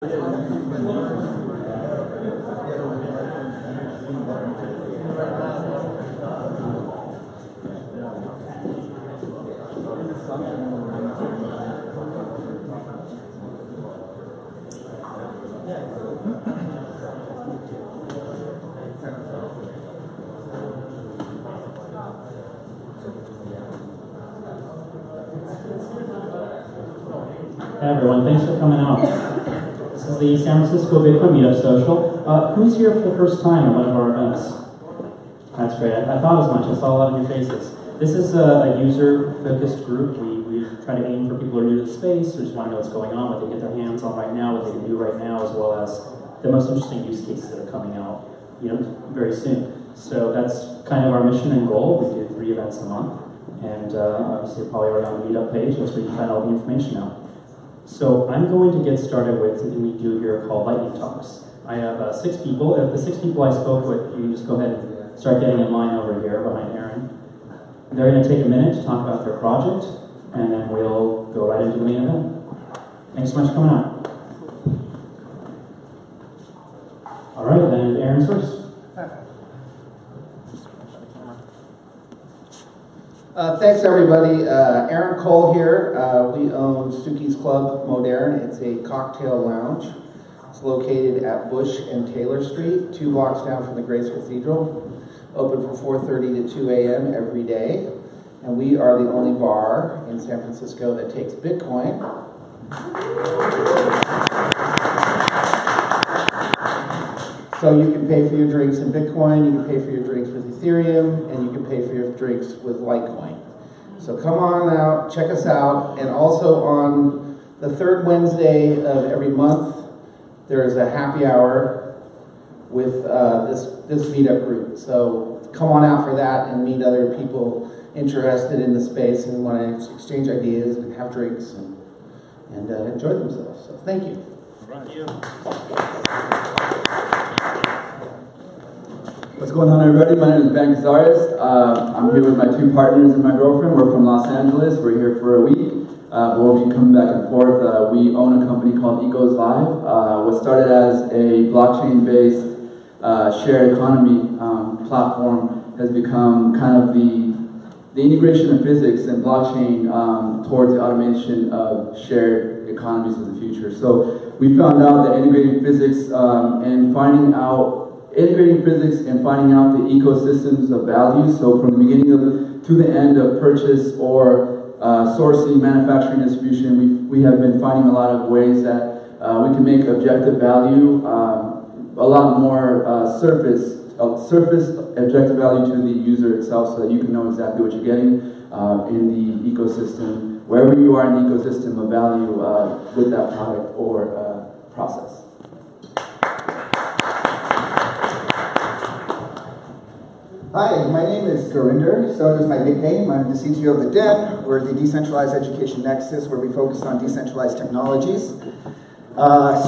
Hey everyone, thanks for coming out. This is the San Francisco Bitcoin Meetup Social. Who's here for the first time at one of our events? That's great. I thought as much. I saw a lot of new faces. This is a user-focused group. We try to aim for people who are new to the space, who just want to know what's going on, what they get their hands on right now, what they can do right now, as well as the most interesting use cases that are coming out, very soon. So that's kind of our mission and goal. We do 3 events a month, and obviously you're probably already on the Meetup page. That's where you can find all the information out. So I'm going to get started with something we do here called lightning talks. I have 6 people. If the 6 people I spoke with, you just go ahead and start getting in line over here behind Aaron. They're going to take a minute to talk about their project, and then we'll go right into the main event. Thanks so much for coming out. All right, then Aaron's first. Thanks everybody. Aaron Cole here. We own Suki's Club Modern. It's a cocktail lounge. It's located at Bush and Taylor Street, 2 blocks down from the Grace Cathedral. Open from 4:30 to 2 a.m. every day. And we are the only bar in San Francisco that takes Bitcoin. So you can pay for your drinks in Bitcoin, you can pay for your drinks with Ethereum, and you can pay for your drinks with Litecoin. So come on out, check us out, and also on the 3rd Wednesday of every month, there is a happy hour with this meetup group. So come on out for that and meet other people interested in the space and want to exchange ideas and have drinks and enjoy themselves. So thank you. Thank you. What's going on, everybody? My name is Ben Cazares. I'm here with my 2 partners and my girlfriend. We're from Los Angeles. We're here for a week. We'll be coming back and forth. We own a company called Ecos Live. What started as a blockchain-based shared economy platform has become kind of the integration of physics and blockchain towards the automation of shared economies of the future. So we found out that integrating physics and finding out the ecosystems of value, so from the beginning to the end of purchase or sourcing, manufacturing, distribution, we have been finding a lot of ways that we can make objective value a lot more surface objective value to the user itself, so that you can know exactly what you're getting in the ecosystem, wherever you are in the ecosystem of value with that product or process. Hi, my name is Gurinder, so is my nickname. I'm the CTO of the Den. We're the Decentralized Education Nexus, where we focus on decentralized technologies.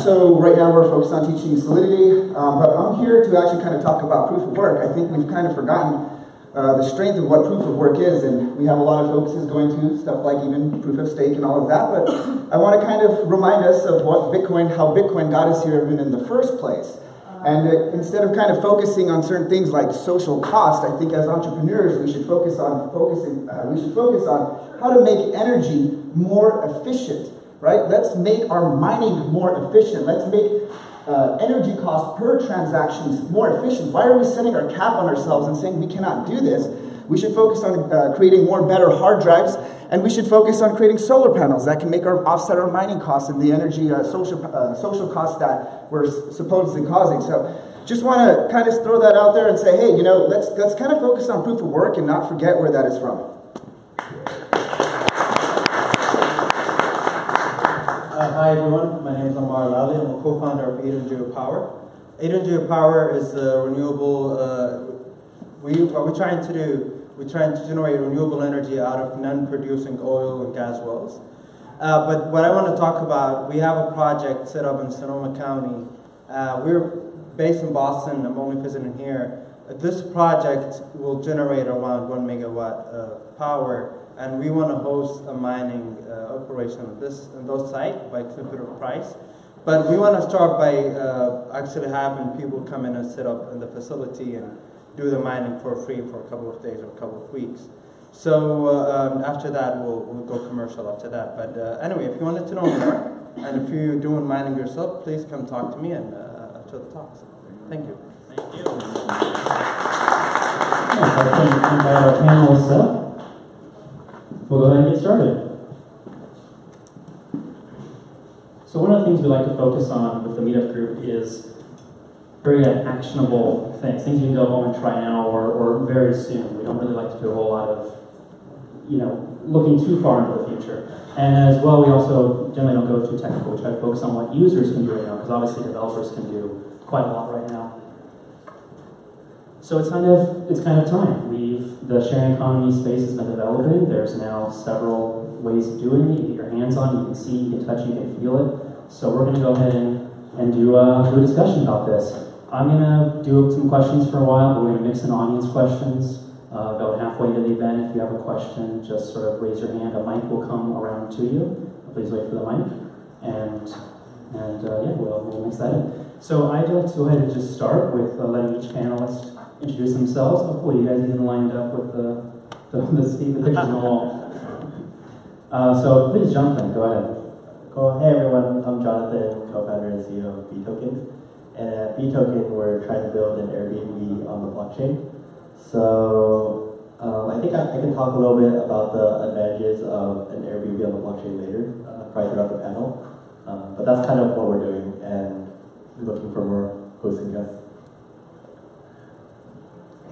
So right now we're focused on teaching Solidity, but I'm here to actually kind of talk about proof of work. I think we've kind of forgotten the strength of what proof of work is, and we have a lot of focuses going to stuff like even proof of stake and all of that, but I want to kind of remind us of how Bitcoin got us here even in the first place. And instead of kind of focusing on certain things like social cost, I think as entrepreneurs we should focus on how to make energy more efficient, right? Let's make our mining more efficient. Let's make energy cost per transactions more efficient. Why are we setting our cap on ourselves and saying we cannot do this? We should focus on creating better hard drives, and we should focus on creating solar panels that can offset our mining costs and the energy social costs that we're supposedly causing. So just want to kind of throw that out there and say, hey, let's kind of focus on proof of work and not forget where that is from. Hi everyone, my name is Amar Lally. I'm a co-founder of 800 Power. 800 Power is a renewable. What we're trying to do. We're trying to generate renewable energy out of non-producing oil and gas wells. But what I want to talk about, we have a project set up in Sonoma County. We're based in Boston. I'm only visiting here. This project will generate around 1 megawatt of power, and we want to host a mining operation on those sites by competitive price. But we want to start by actually having people come in and set up in the facility and do the mining for free for a couple of days or a couple of weeks. So after that, we'll go commercial after that. But anyway, if you wanted to know more, and if you're doing mining yourself, please come talk to me and after the talks. Thank you. Thank you. I'd like to invite our panelists up. We'll go ahead and get started. So one of the things we like to focus on with the Meetup group is very actionable things you can go home and try now or very soon. We don't really like to do a whole lot of, looking too far into the future. And as well, we also generally don't go too technical. We try to focus on what users can do right now, because obviously developers can do quite a lot right now. So it's kind of time. The sharing economy space has been developing. There's now several ways of doing it. You get your hands on, you can see, you can touch, you can feel it. So we're going to go ahead and do a discussion about this. I'm going to do some questions for a while, but we're going to mix in audience questions. About halfway into the event, if you have a question, just sort of raise your hand. A mic will come around to you. Please wait for the mic. And yeah, we'll mix that in. So I'd like to go ahead and just start with letting each panelist introduce themselves. Hopefully you guys even lined up with the pictures on the wall. So please jump in, go ahead. Cool. Hey everyone, I'm Jonathan, co-founder and CEO of BToken. And at BToken, we're trying to build an Airbnb on the blockchain. So I think I can talk a little bit about the advantages of an Airbnb on the blockchain later, probably throughout the panel. But that's kind of what we're doing, and looking for more hosts and guests.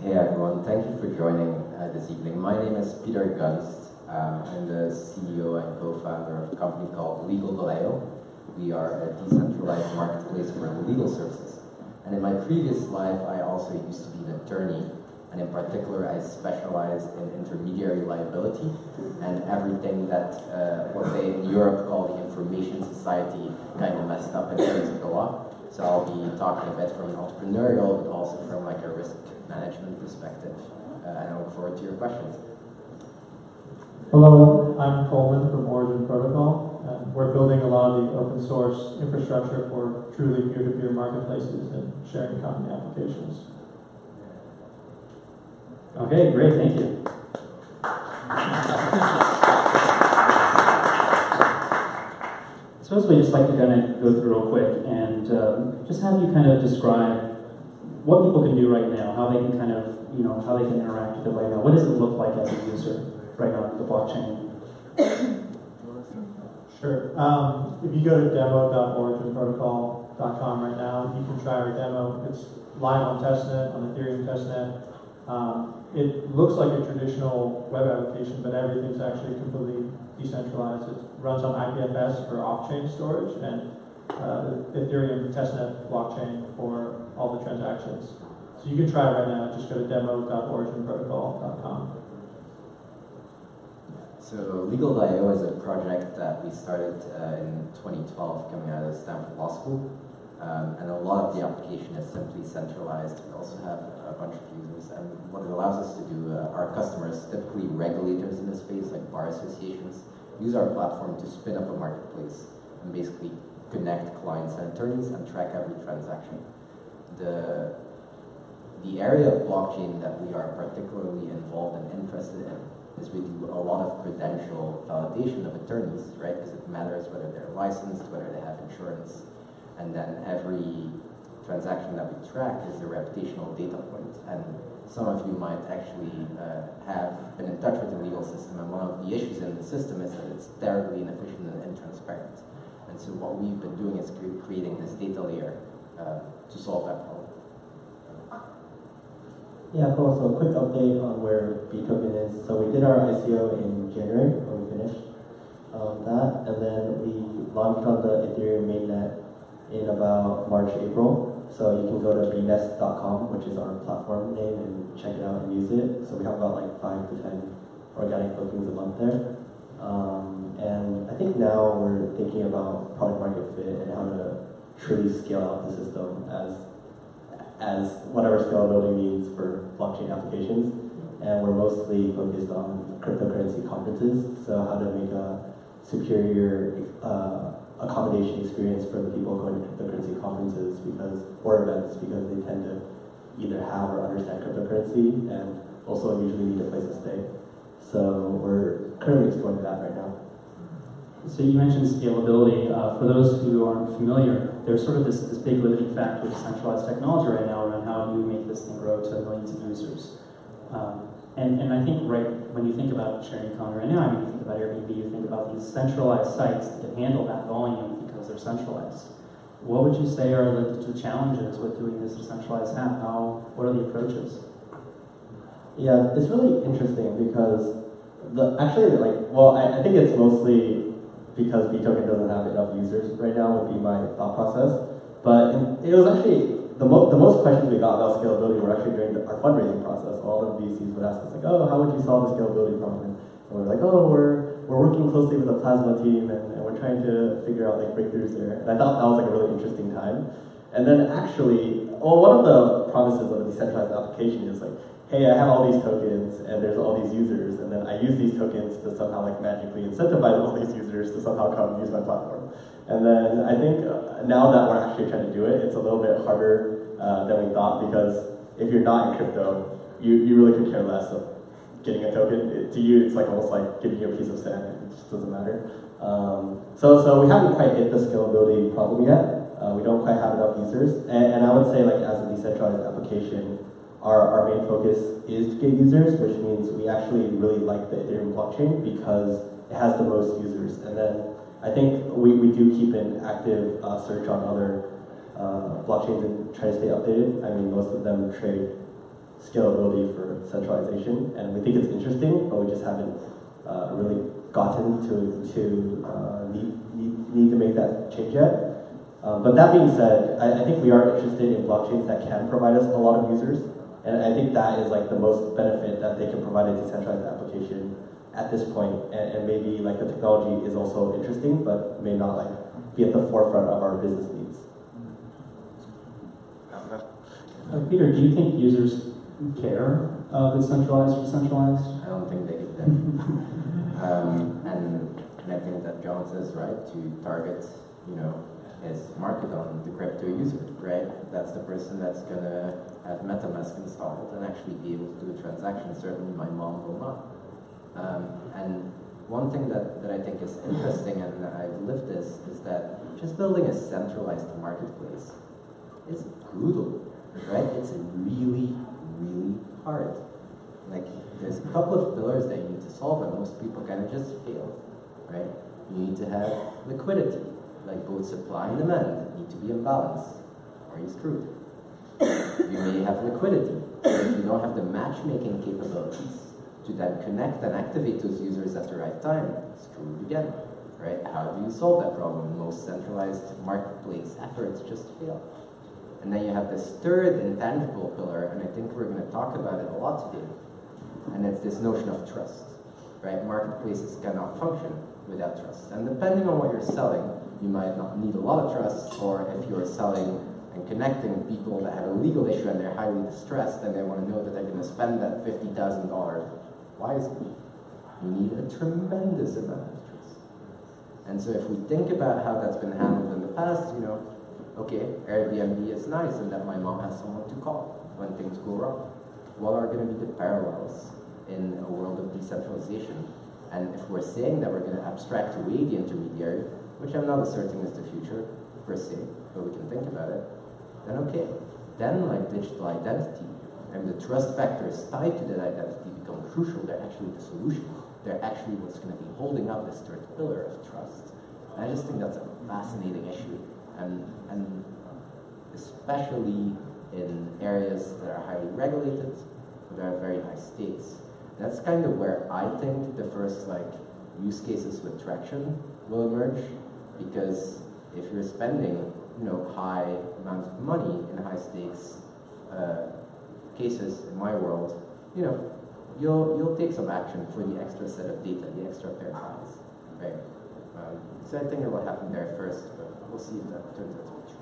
Hey everyone, thank you for joining this evening. My name is Peter Gunst. I'm the CEO and co-founder of a company called Legal.io. We are a decentralized marketplace for legal services. And in my previous life, I also used to be an attorney. And in particular, I specialized in intermediary liability and everything that what they in Europe call the information society kind of messed up in terms of the law. So I'll be talking a bit from an entrepreneurial, but also from like a risk management perspective. And I look forward to your questions. Hello, I'm Coleman from Origin Protocol. We're building a lot of the open source infrastructure for truly peer-to-peer marketplaces and sharing economy applications. Okay, great, thank you. So we just like to kind of go through real quick and just have you kind of describe what people can do right now, how they can kind of, how they can interact with it right now. What does it look like as a user right now with the blockchain? Sure. If you go to demo.originprotocol.com right now, you can try our demo. It's live on testnet, on Ethereum testnet. It looks like a traditional web application, but everything's actually completely decentralized. It runs on IPFS for off-chain storage and Ethereum testnet blockchain for all the transactions. So you can try it right now. Just go to demo.originprotocol.com. So Legal.io is a project that we started in 2012 coming out of Stanford Law School. And a lot of the application is simply centralized. We also have a bunch of users. And what it allows us to do, our customers, typically regulators in the space, like bar associations, use our platform to spin up a marketplace and basically connect clients and attorneys and track every transaction. The area of blockchain that we are particularly involved and interested in is we do a lot of credential validation of attorneys, right? Because it matters whether they're licensed, whether they have insurance. And then every transaction that we track is a reputational data point. And some of you might actually have been in touch with the legal system, and one of the issues in the system is that it's terribly inefficient and intransparent. And so what we've been doing is creating this data layer to solve that problem. Yeah, cool. So a quick update on where BToken is. So we did our ICO in January when we finished that, and then we launched on the Ethereum mainnet in about March, April. So you can go to bnest.com, which is our platform name, and check it out and use it. So we have about like 5 to 10 organic tokens a month there. And I think now we're thinking about product market fit and how to truly scale out the system as whatever scalability means for blockchain applications. And we're mostly focused on cryptocurrency conferences. So how to make a superior accommodation experience for the people going to cryptocurrency conferences or events because they tend to either have or understand cryptocurrency and also usually need a place to stay. So we're currently exploring that right now. So you mentioned scalability. For those who aren't familiar, there's sort of this big limiting factor with decentralized technology right now around how do you make this thing grow to millions of users. And I think when you think about sharing economy right now, I mean, you think about Airbnb, you think about these centralized sites that can handle that volume because they're centralized. What would you say are the challenges with doing this decentralized app? What are the approaches? Yeah, it's really interesting because I think it's mostly because BToken doesn't have enough users right now would be my thought process. But it was actually the most questions we got about scalability were actually during our fundraising process. All the VCs would ask us like, oh, how would you solve the scalability problem? And we're like, oh, we're working closely with the Plasma team and we're trying to figure out like breakthroughs there. And I thought that was like a really interesting time. And then actually, one of the promises of a decentralized application is like, hey, I have all these tokens and there's all these users, and then I use these tokens to somehow like magically incentivize all these users to somehow come use my platform. And then I think now that we're actually trying to do it, it's a little bit harder than we thought because if you're not in crypto, you really could care less of getting a token. To you, it's like almost like giving you a piece of sand. It just doesn't matter. So we haven't quite hit the scalability problem yet. We don't quite have enough users. And I would say like as a decentralized application, our main focus is to get users, which means we actually really like the Ethereum blockchain because it has the most users. And then I think we do keep an active search on other blockchains and try to stay updated. I mean, most of them trade scalability for centralization, and we think it's interesting, but we just haven't really gotten to need to make that change yet. But that being said, I think we are interested in blockchains that can provide us a lot of users, and I think that is like the most benefit that they can provide a decentralized application at this point. And maybe like the technology is also interesting, but may not like be at the forefront of our business needs. Peter, do you think users care if it's centralized or decentralized? I don't think they get that. And I think that John says right to target, his market on the crypto user, right? That's the person that's gonna have MetaMask installed and actually be able to do a transaction. Certainly my mom will not. And one thing that I think is interesting, and I've lived this, is that just building a centralized marketplace is brutal, right? It's really, really hard. Like, there's a couple of pillars that you need to solve, and most people kind of just fail, right? You need to have liquidity, like both supply and demand need to be in balance, or you're screwed. You may have liquidity, but if you don't have the matchmaking capabilities to then connect and activate those users at the right time, screwed again, right? How do you solve that problem? Most centralized marketplace efforts just fail. And then you have this third intangible pillar, and I think we're going to talk about it a lot today, and it's this notion of trust, right? Marketplaces cannot function without trust. And depending on what you're selling, you might not need a lot of trust, or if you're selling and connecting people that have a legal issue and they're highly distressed and they want to know that they're going to spend that $50,000 wisely, you need a tremendous amount of trust. And so if we think about how that's been handled in the past, okay, Airbnb is nice and that my mom has someone to call when things go wrong. What are going to be the parallels in a world of decentralization? And if we're saying that we're going to abstract away the intermediary, which I'm not asserting is the future per se, but we can think about it, then okay. Then like digital identity and the trust factors tied to that identity become crucial. They're actually the solution. They're actually what's going to be holding up this third pillar of trust. And I just think that's a fascinating issue. And especially in areas that are highly regulated, that are very high stakes. That's kind of where I think the first use cases with traction will emerge, because if you're spending high amounts of money in high stakes cases in my world, you'll take some action for the extra set of data, the extra pair of eyes, right? So I think it will happen there first, but we'll see if that turns out to be true.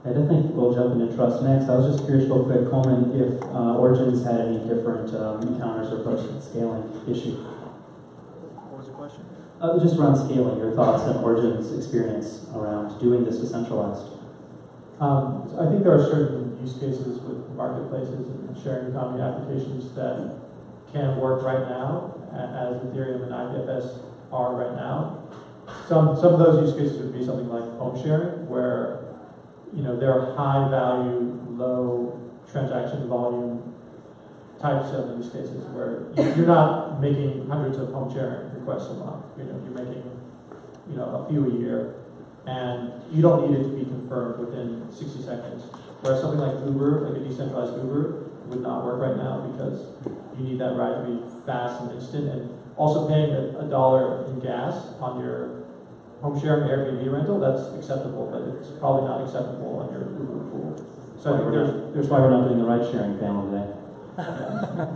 I definitely think we'll jump into trust next. I was just curious real quick, Coleman, if Origins had any different encounters or approaches to the scaling issue. What was the question? Just around scaling, your thoughts and Origin's experience around doing this decentralized. I think there are certain use cases with marketplaces and sharing economy applications that can work right now, as Ethereum and IPFS are right now. Some of those use cases would be something like home sharing, where there are high value, low transaction volume types of use cases where you're not making hundreds of home sharing requests a month. You're making a few a year, and you don't need it to be confirmed within 60 seconds. Whereas something like Uber, like a decentralized Uber, would not work right now because you need that ride to be fast and instant, and also paying $1 in gas on your home sharing Airbnb rental, that's acceptable, but it's probably not acceptable on your Uber pool. So I think That's why we're not doing the ride sharing panel today.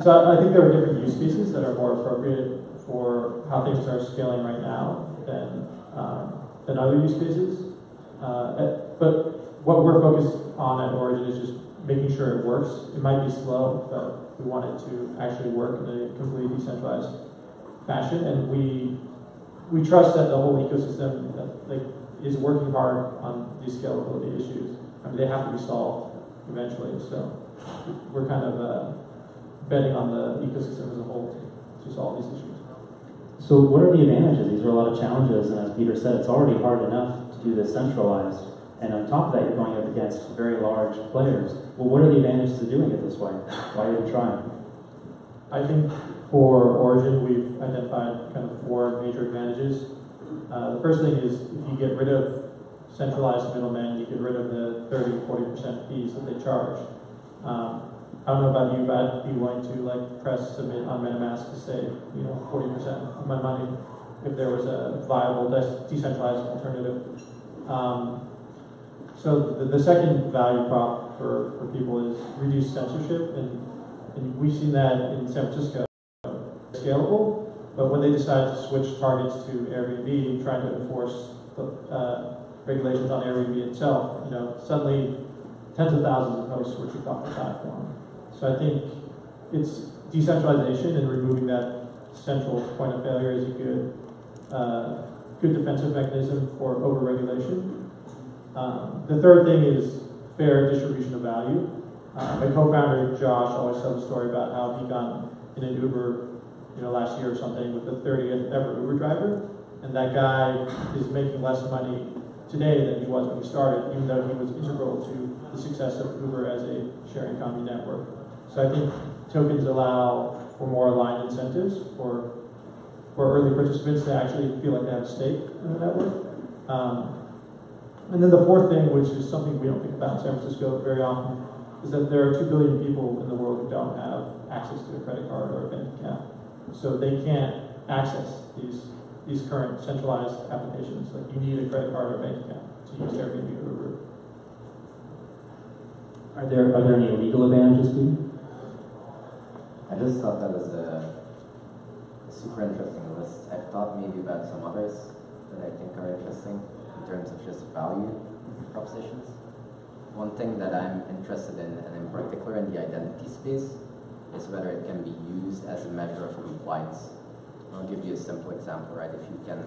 So I think there are different use cases that are more appropriate for how things are scaling right now than other use cases. But what we're focused on at Origin is just making sure it works. It might be slow, but we want it to actually work in a completely decentralized fashion, and we trust that the whole ecosystem is working hard on these scalability issues. I mean, they have to be solved eventually, so we're kind of betting on the ecosystem as a whole to solve these issues. So what are the advantages? These are a lot of challenges, and as Peter said, it's already hard enough to do this centralized. And on top of that, you're going up against very large players. Well, what are the advantages of doing it this way? Why even try? I think for Origin, we've identified kind of 4 major advantages. The first thing is if you get rid of centralized middlemen, you get rid of the 30-40% fees that they charge. I don't know about you, but I'd be willing to press submit on MetaMask to save 40% of my money if there was a viable decentralized alternative. So the second value prop for people is reduced censorship, and we've seen that in San Francisco. Scalable, but when they decide to switch targets to Airbnb, trying to enforce the regulations on Airbnb itself, suddenly tens of thousands of hosts were kicked off the platform. So I think it's decentralization and removing that central point of failure is a good defensive mechanism for over-regulation. The third thing is fair distribution of value. My co-founder Josh always tells a story about how he got in an Uber last year or something with the 30th ever Uber driver, and that guy is making less money today than he was when he started, even though he was integral to the success of Uber as a sharing economy network. So I think tokens allow for more aligned incentives for early participants to actually feel like they have a stake in the network. And then the fourth thing, which is something we don't think about in San Francisco very often, is that there are 2 billion people in the world who don't have access to a credit card or a bank account. So they can't access these current centralized applications. Like you need a credit card or bank account to use Airbnb or Uber. Are there any legal advantages, Pete? I just thought that was a super interesting list. I've thought maybe about some others that I think are interesting in terms of just value propositions. One thing that I'm interested in, and in particular in the identity space, is whether it can be used as a measure of compliance. I'll give you a simple example, right? If you can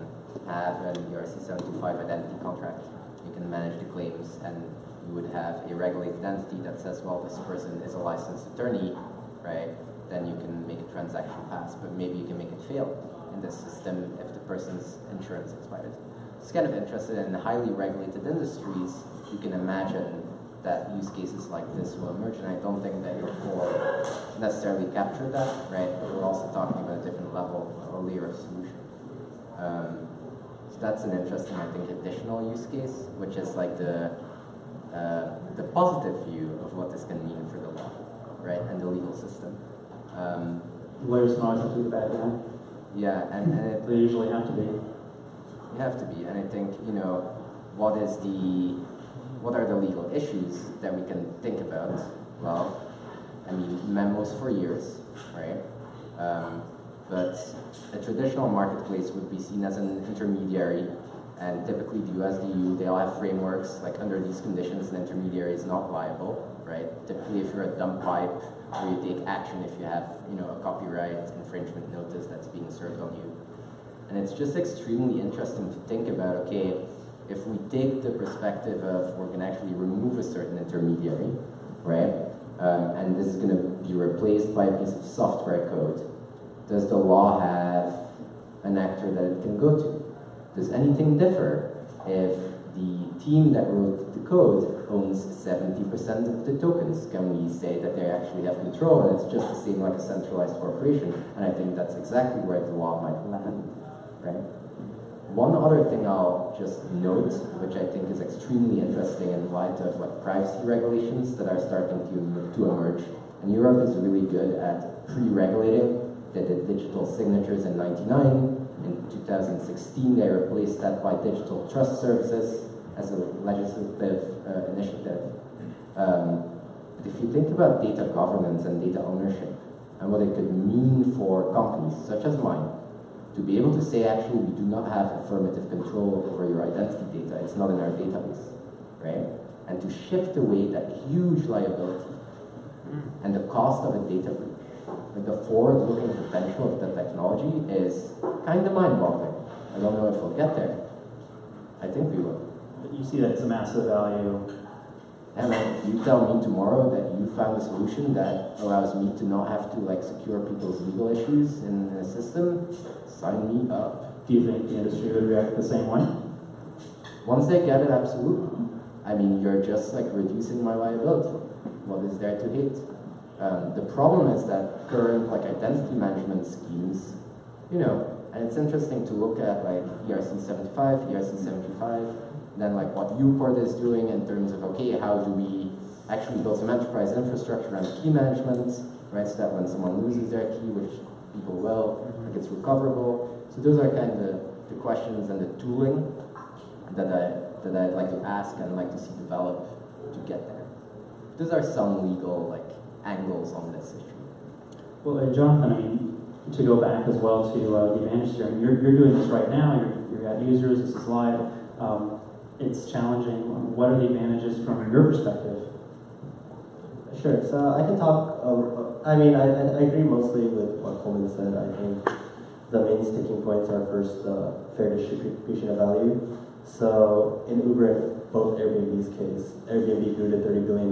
have an ERC-75 identity contract, you can manage the claims, and you would have a regulated entity that says, well, this person is a licensed attorney, right? Then you can make a transaction pass, but maybe you can make it fail in this system if the person's insurance expires. It's kind of interested in highly regulated industries. You can imagine that use cases like this will emerge, and I don't think that your core necessarily captured that, right? But we're also talking about a different level or layer of solution. So that's an interesting, I think, additional use case, which is like the positive view of what this can mean for the law, right, and the legal system. Lawyers can always have to be the bad guy. Yeah, and They usually have to be. you have to be, and I think what are the legal issues that we can think about? Well, I mean, memos for years, right? But a traditional marketplace would be seen as an intermediary, and typically the US, the EU, they all have frameworks, like under these conditions, an intermediary is not viable, right? Typically if you're a dump pipe, or you take action if you have, a copyright infringement notice that's being served on you. And it's just extremely interesting to think about, okay, if we take the perspective of we're going to actually remove a certain intermediary, right, and this is going to be replaced by a piece of software code, does the law have an actor that it can go to? Does anything differ if the team that wrote the code owns 70% of the tokens? Can we say that they actually have control and it's just the same like a centralized corporation? And I think that's exactly where the law might land, right? One other thing I'll just note, which I think is extremely interesting in light of like privacy regulations that are starting to emerge, and Europe is really good at pre-regulating. They did digital signatures in '99. In 2016, they replaced that by digital trust services as a legislative initiative. But if you think about data governance and data ownership and what it could mean for companies such as mine, to be able to say, actually, we do not have affirmative control over your identity data, it's not in our database, right? And to shift away that huge liability and the cost of a data breach, like the forward-looking potential of the technology is kind of mind-boggling. I don't know if we'll get there. I think we will. But you see that it's a massive value. And if you tell me tomorrow that you found a solution that allows me to not have to like secure people's legal issues in a system, sign me up. Do you think the industry would react the same way? Once they get it, absolutely. I mean, you're just like reducing my liability. What is there to hate? The problem is that current like identity management schemes, you know, and it's interesting to look at like ERC 75, ERC 75, then like what Uport is doing in terms of, okay, how do we actually build some enterprise infrastructure around key management, right, so that when someone loses their key, which people will, like it's recoverable. So those are kind of the questions and the tooling that I'd like to ask and like to see develop to get there. Those are some legal like angles on this issue. Well, Jonathan, I mean, to go back as well to the advantage here, I mean, you're doing this right now, you've got users, this is live. It's challenging. What are the advantages from your perspective? Sure, so I can talk, I mean, I agree mostly with what Coleman said. I think the main sticking points are first the fair distribution of value. So in Uber, both Airbnb's case, Airbnb grew to $30 billion,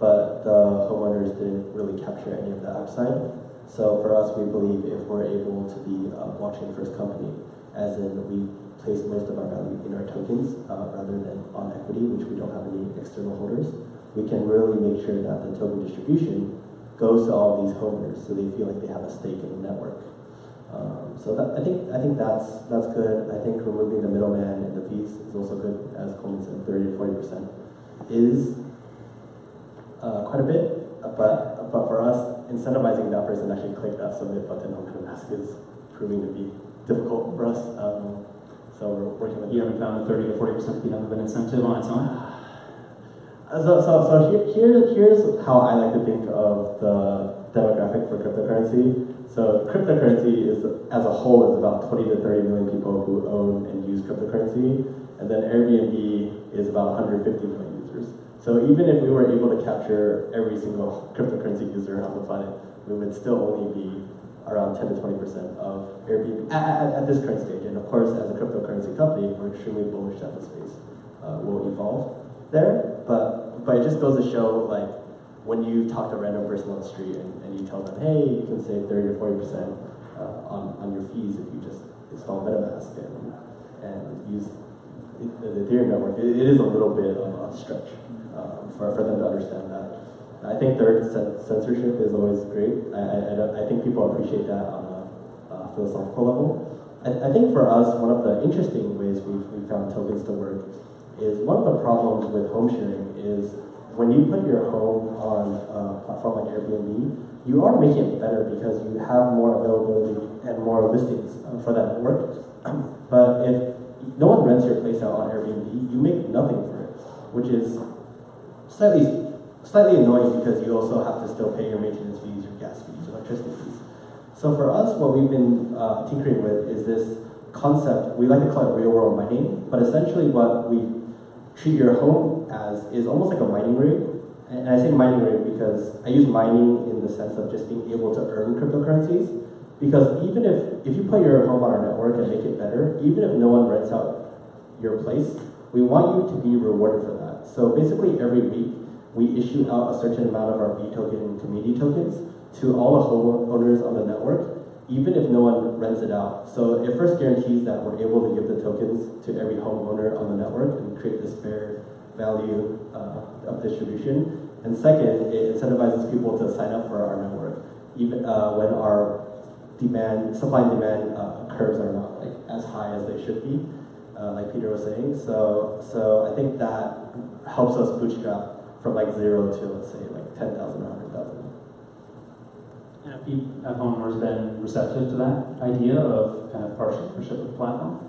but the homeowners didn't really capture any of the upside. So for us, we believe if we're able to be a blockchain-first company, as in we place most of our value in our tokens rather than on equity, which we don't have any external holders, we can really make sure that the token distribution goes to all these homeowners so they feel like they have a stake in the network. So that, I think that's good. I think removing the middleman and the fees is also good, as Coleman said, 30 to 40% is quite a bit, but for us, incentivizing that person to actually click that submit button on Coindesk is proving to be difficult for us. So we're working with. You haven't found a 30 to 40% enough of an incentive on its own? So here's how I like to think of the demographic for cryptocurrency. So cryptocurrency is, as a whole, is about 20 to 30 million people who own and use cryptocurrency, and then Airbnb is about 150 million users. So even if we were able to capture every single cryptocurrency user on the planet, we would still only be around 10 to 20% of Airbnb at this current stage. And of course, as a cryptocurrency company, we're extremely bullish that the space will evolve there. But it just goes to show, like, when you talk to a random person on the street and you tell them, hey, you can save 30 to 40% on your fees if you just install MetaMask and use the Ethereum network, it is a little bit of a stretch for them to understand that. I think third censorship is always great. I think people appreciate that on a philosophical level. I think for us, one of the interesting ways we found tokens to work is one of the problems with home sharing is when you put your home on a platform like Airbnb, you are making it better because you have more availability and more listings for that network. But if no one rents your place out on Airbnb, you make nothing for it, which is slightly annoying because you also have to still pay your maintenance fees, your gas fees, your electricity fees. So for us, what we've been tinkering with is this concept, we like to call it real world mining, but essentially what we treat your home as is almost like a mining rig. And I say mining rig because I use mining in the sense of just being able to earn cryptocurrencies. Because even if you put your home on our network and make it better, even if no one rents out your place, we want you to be rewarded for that. So basically every week, we issue out a certain amount of our B token and community tokens to all the homeowners on the network, even if no one rents it out. So it first guarantees that we're able to give the tokens to every homeowner on the network and create this fair value of distribution. And second, it incentivizes people to sign up for our network, even when our supply and demand curves are not like as high as they should be, like Peter was saying. So I think that helps us bootstrap from like 0 to, let's say, like 10,000 or 100,000. And have homeowners been receptive to that idea of kind of partial ownership of the platform?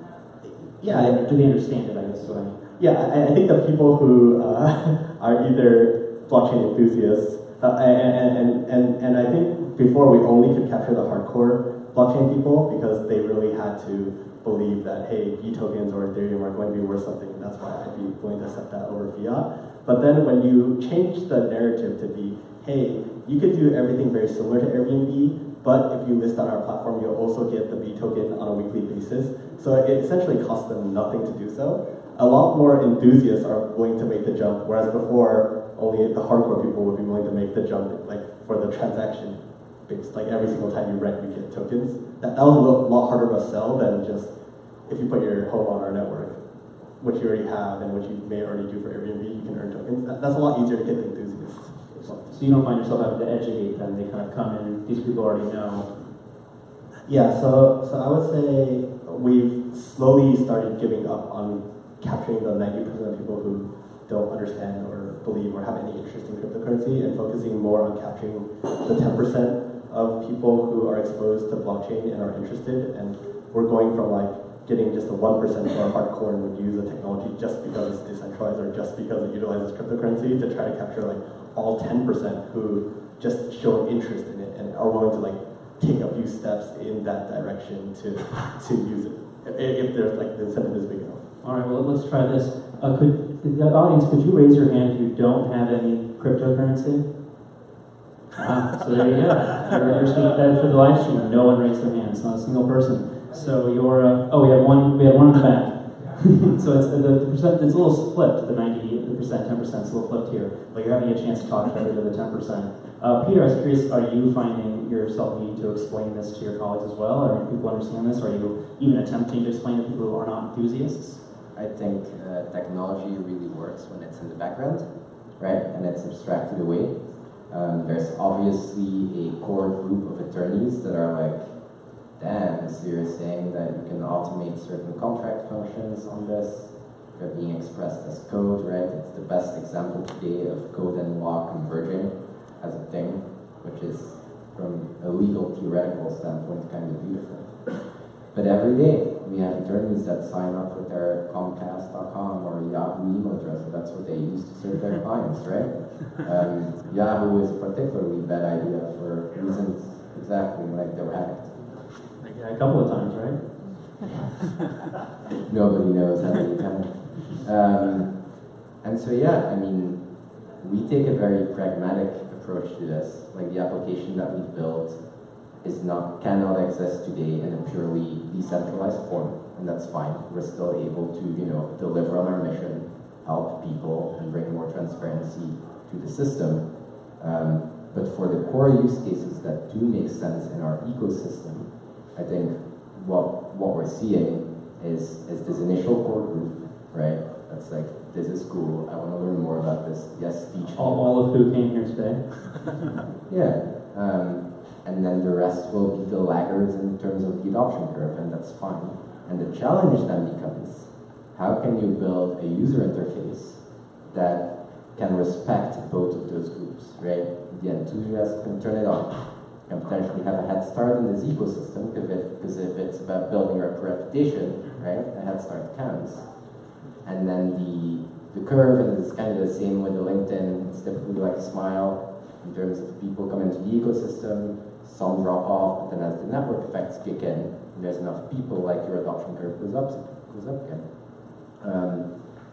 Yeah. Do they understand it, I guess is what I mean? Yeah, I think the people who are either blockchain enthusiasts, and I think before we only could capture the hardcore blockchain people because they really had to believe that, hey, B tokens or Ethereum are going to be worth something, and that's why I'd be willing to accept that over fiat. But then when you change the narrative to be, hey, you could do everything very similar to Airbnb, but if you list on our platform, you'll also get the B token on a weekly basis. So it essentially costs them nothing to do so. A lot more enthusiasts are willing to make the jump, whereas before, only the hardcore people would be willing to make the jump, like for the transaction based. Like every single time you rent, you get tokens. That was a lot harder of a sell than just if you put your home on our network, which you already have and which you may already do for Airbnb, you can earn tokens. That's a lot easier to get the enthusiasts. So you don't find yourself having to educate them, they kind of come in, these people already know. Yeah, so I would say we've slowly started giving up on capturing the 90% of people who don't understand or believe or have any interest in cryptocurrency and focusing more on capturing the 10% of people who are exposed to blockchain and are interested. And we're going from like getting just a 1% who are hardcore and would use the technology just because it's decentralized or just because it utilizes cryptocurrency to try to capture like all 10% who just show interest in it and are willing to like take a few steps in that direction to use it if there's like the incentive is big enough. All right, well, let's try this. The audience, could you raise your hand if you don't have any cryptocurrency? So there you go. You're speaking that for the live stream. No one raised their hands, not a single person. So you're, we had one in the back. So it's the percent, it's a little flipped, the 90%, 10%, it's a little flipped here. But you're having a chance to talk better to the 10%. Peter, I was curious, are you finding yourself needing to explain this to your colleagues as well? Or do people understand this? Are you even attempting to explain to people who are not enthusiasts? I think technology really works when it's in the background, right? And it's abstracted away. There's obviously a core group of attorneys that are like, damn, so you're saying that you can automate certain contract functions on this. They're being expressed as code, right? It's the best example today of code and law converging as a thing, which is, from a legal theoretical standpoint, kind of beautiful. But every day, we have attorneys that sign up with their Comcast.com or Yahoo email address, so that's what they use to serve their clients, right? Yahoo is a particularly bad idea for reasons exactly like they were hacked. Yeah, a couple of times, right? Nobody knows how many times. And so yeah, I mean, we take a very pragmatic approach to this. Like the application that we've built cannot exist today in a purely decentralized form, and that's fine. We're still able to, deliver on our mission, help people, and bring more transparency to the system. But for the core use cases that do make sense in our ecosystem, I think what we're seeing is this initial core group, right? That's like, this is cool, I want to learn more about this, yes, teach me. All of who came here today? Yeah. And then the rest will be the laggards in terms of the adoption curve, and that's fine. And the challenge then becomes, how can you build a user interface that can respect both of those groups, right? The enthusiast can turn it on, can potentially have a head start in this ecosystem, because if it's about building a reputation, right, a head start counts. And then the curve, and it's kind of the same with the LinkedIn, it's typically like a smile in terms of people come into the ecosystem, some drop off, but then as the network effects kick in, and there's enough people, like your adoption curve goes up again.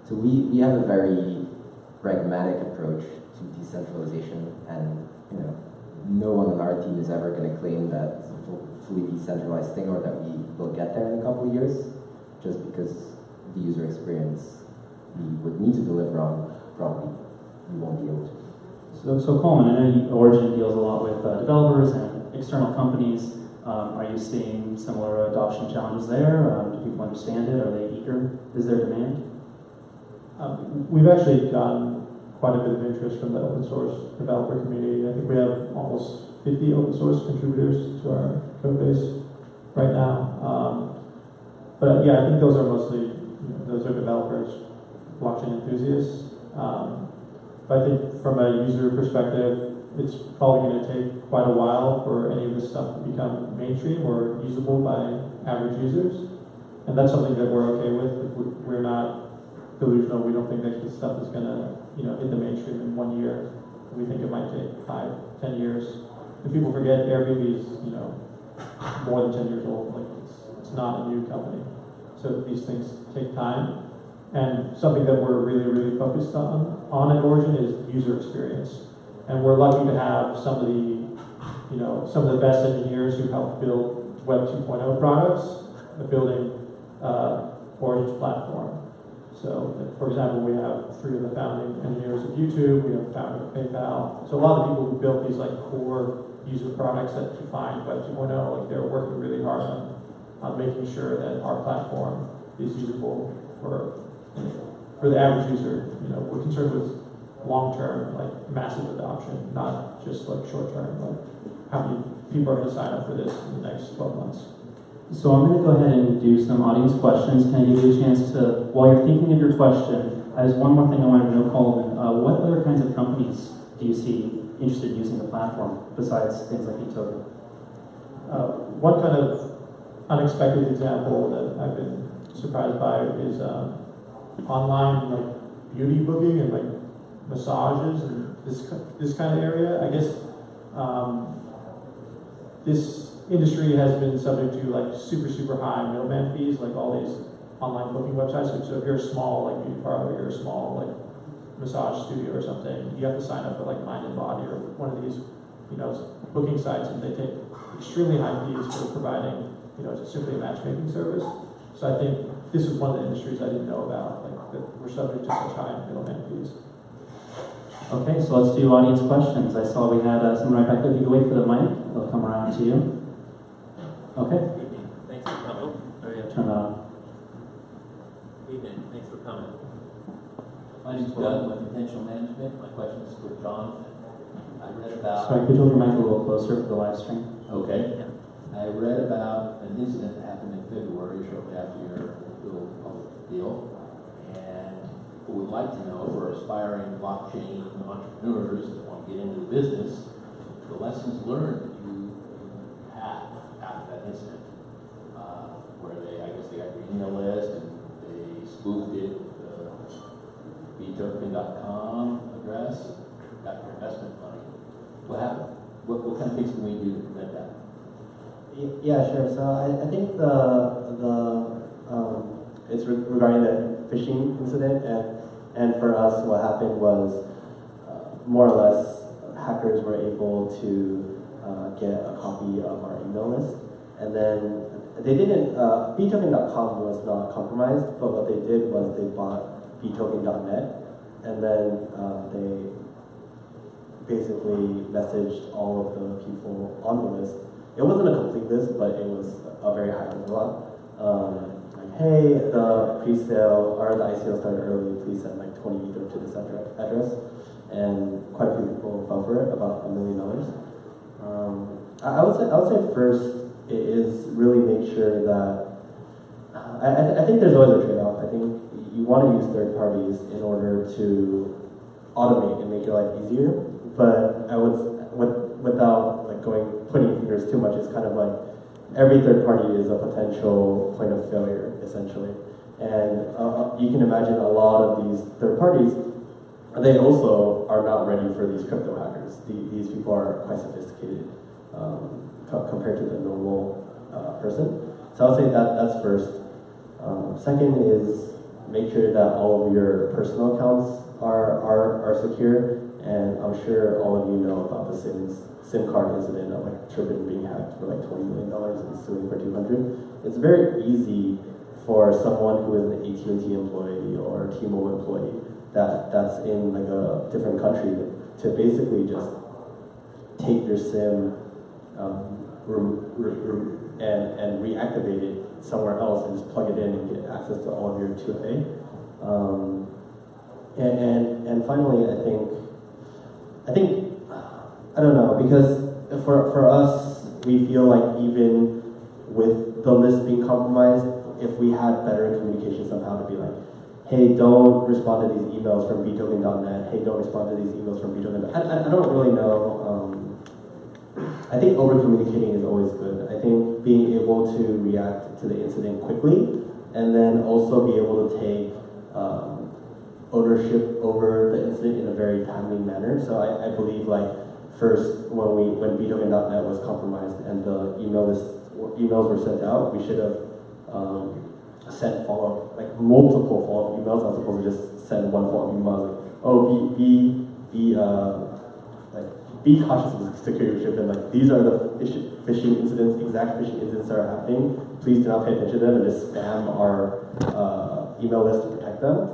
So we have a very pragmatic approach to decentralization, and no one on our team is ever going to claim that it's a fully decentralized thing or that we will get there in a couple of years, just because the user experience we would need to deliver on probably we won't be able to. So Coleman, I know Origin deals a lot with developers and external companies. Are you seeing similar adoption challenges there? Do people understand it? Are they eager? Is there demand? We've actually gotten quite a bit of interest from the open source developer community. I think we have almost 50 open source contributors to our code base right now. But yeah, I think those are mostly, those are developers, blockchain enthusiasts. But I think from a user perspective, it's probably going to take quite a while for any of this stuff to become mainstream or usable by average users. And that's something that we're okay with. We're not delusional. We don't think that this stuff is going to hit the mainstream in 1 year. We think it might take 5, 10 years. And people forget Airbnb is more than 10 years old. Like it's not a new company. So these things take time. And something that we're really, really focused on at Origin is user experience. And we're lucky to have some of the best engineers who helped build Web 2.0 products, building Origin's platform. So, for example, we have 3 of the founding engineers of YouTube, we have a founder of PayPal. So a lot of the people who built these core user products that define Web 2.0, they're working really hard on making sure that our platform is usable for the average user. We're concerned with long-term, massive adoption, not just short-term, how many people are going to sign up for this in the next 12 months. So I'm going to go ahead and do some audience questions. Can I give you a chance to, while you're thinking of your question, there's one more thing I wanted to know, Coleman. What other kinds of companies do you see interested in using the platform besides things like eToken? One kind of unexpected example that I've been surprised by is online beauty booking and massages and this kind of area. I guess this industry has been subject to super high middleman fees, all these online booking websites. So if you're a small beauty parlor, you're a small massage studio or something, you have to sign up for Mind and Body or one of these booking sites, and they take extremely high fees for providing simply a matchmaking service. So I think this is one of the industries I didn't know about, that we're subject to such high middleman fees. Okay, so let's do audience questions. I saw we had someone right back there. If you can wait for the mic, they'll come around to you. Okay. Evening. Thanks for coming. Turn that on. Evening. Thanks for coming. My name is Doug with Intentional Management. My question is for John. I read about... Sorry, could you hold your mic a little closer for the live stream? Okay. I read about an incident that happened in February, shortly after your little public deal. And what we'd like to know for aspiring blockchain entrepreneurs that want to get into the business, the lessons learned that you had after that incident, where I guess they got your email list and they spoofed it, btoken.com address, got your investment money. What happened? What kind of things can we do to prevent that? Yeah, sure. So I think it's regarding the phishing incident, and for us, what happened was more or less hackers were able to get a copy of our email list, and then they didn't. btoken.com was not compromised, but what they did was they bought btoken.net, and then they basically messaged all of the people on the list. It wasn't a complete list, but it was a very high level one. Hey, the pre-sale or the ICO started early. Please send 20 Ether to this address, and quite a few people fell for it, about $1 million. I would say first it is really make sure that I think there's always a trade-off. I think you want to use third parties in order to automate and make your life easier, but I would without pointing fingers too much. It's kind of every third party is a potential point of failure, essentially. And you can imagine a lot of these third parties, they also are not ready for these crypto hackers. These people are quite sophisticated compared to the normal person. So I'll say that's first. Second is make sure that all of your personal accounts are secure, And I'm sure all of you know about the SIM card incident of like Turpin being hacked for like $20 million and suing for 200. It's very easy for someone who is an AT&T employee or a T-Mobile employee that's in like a different country to basically just take your SIM and reactivate it somewhere else and just plug it in and get access to all of your 2FA. And finally, I don't know, because for us, we feel like even with the list being compromised, if we had better communication somehow to be like, hey, don't respond to these emails from btoken.net, hey, don't respond to these emails from btoken.net. I don't really know. I think over-communicating is always good. I think being able to react to the incident quickly and then also be able to take ownership over the incident in a very timely manner. So I believe like first when btoken.net was compromised and the emails were sent out, we should have sent follow-up, like multiple follow-up emails as opposed to just send one follow-up email like, oh, be cautious of the security ship and like these are the phishing incidents, exact phishing incidents that are happening. Please do not pay attention to them and just spam our email list to protect them.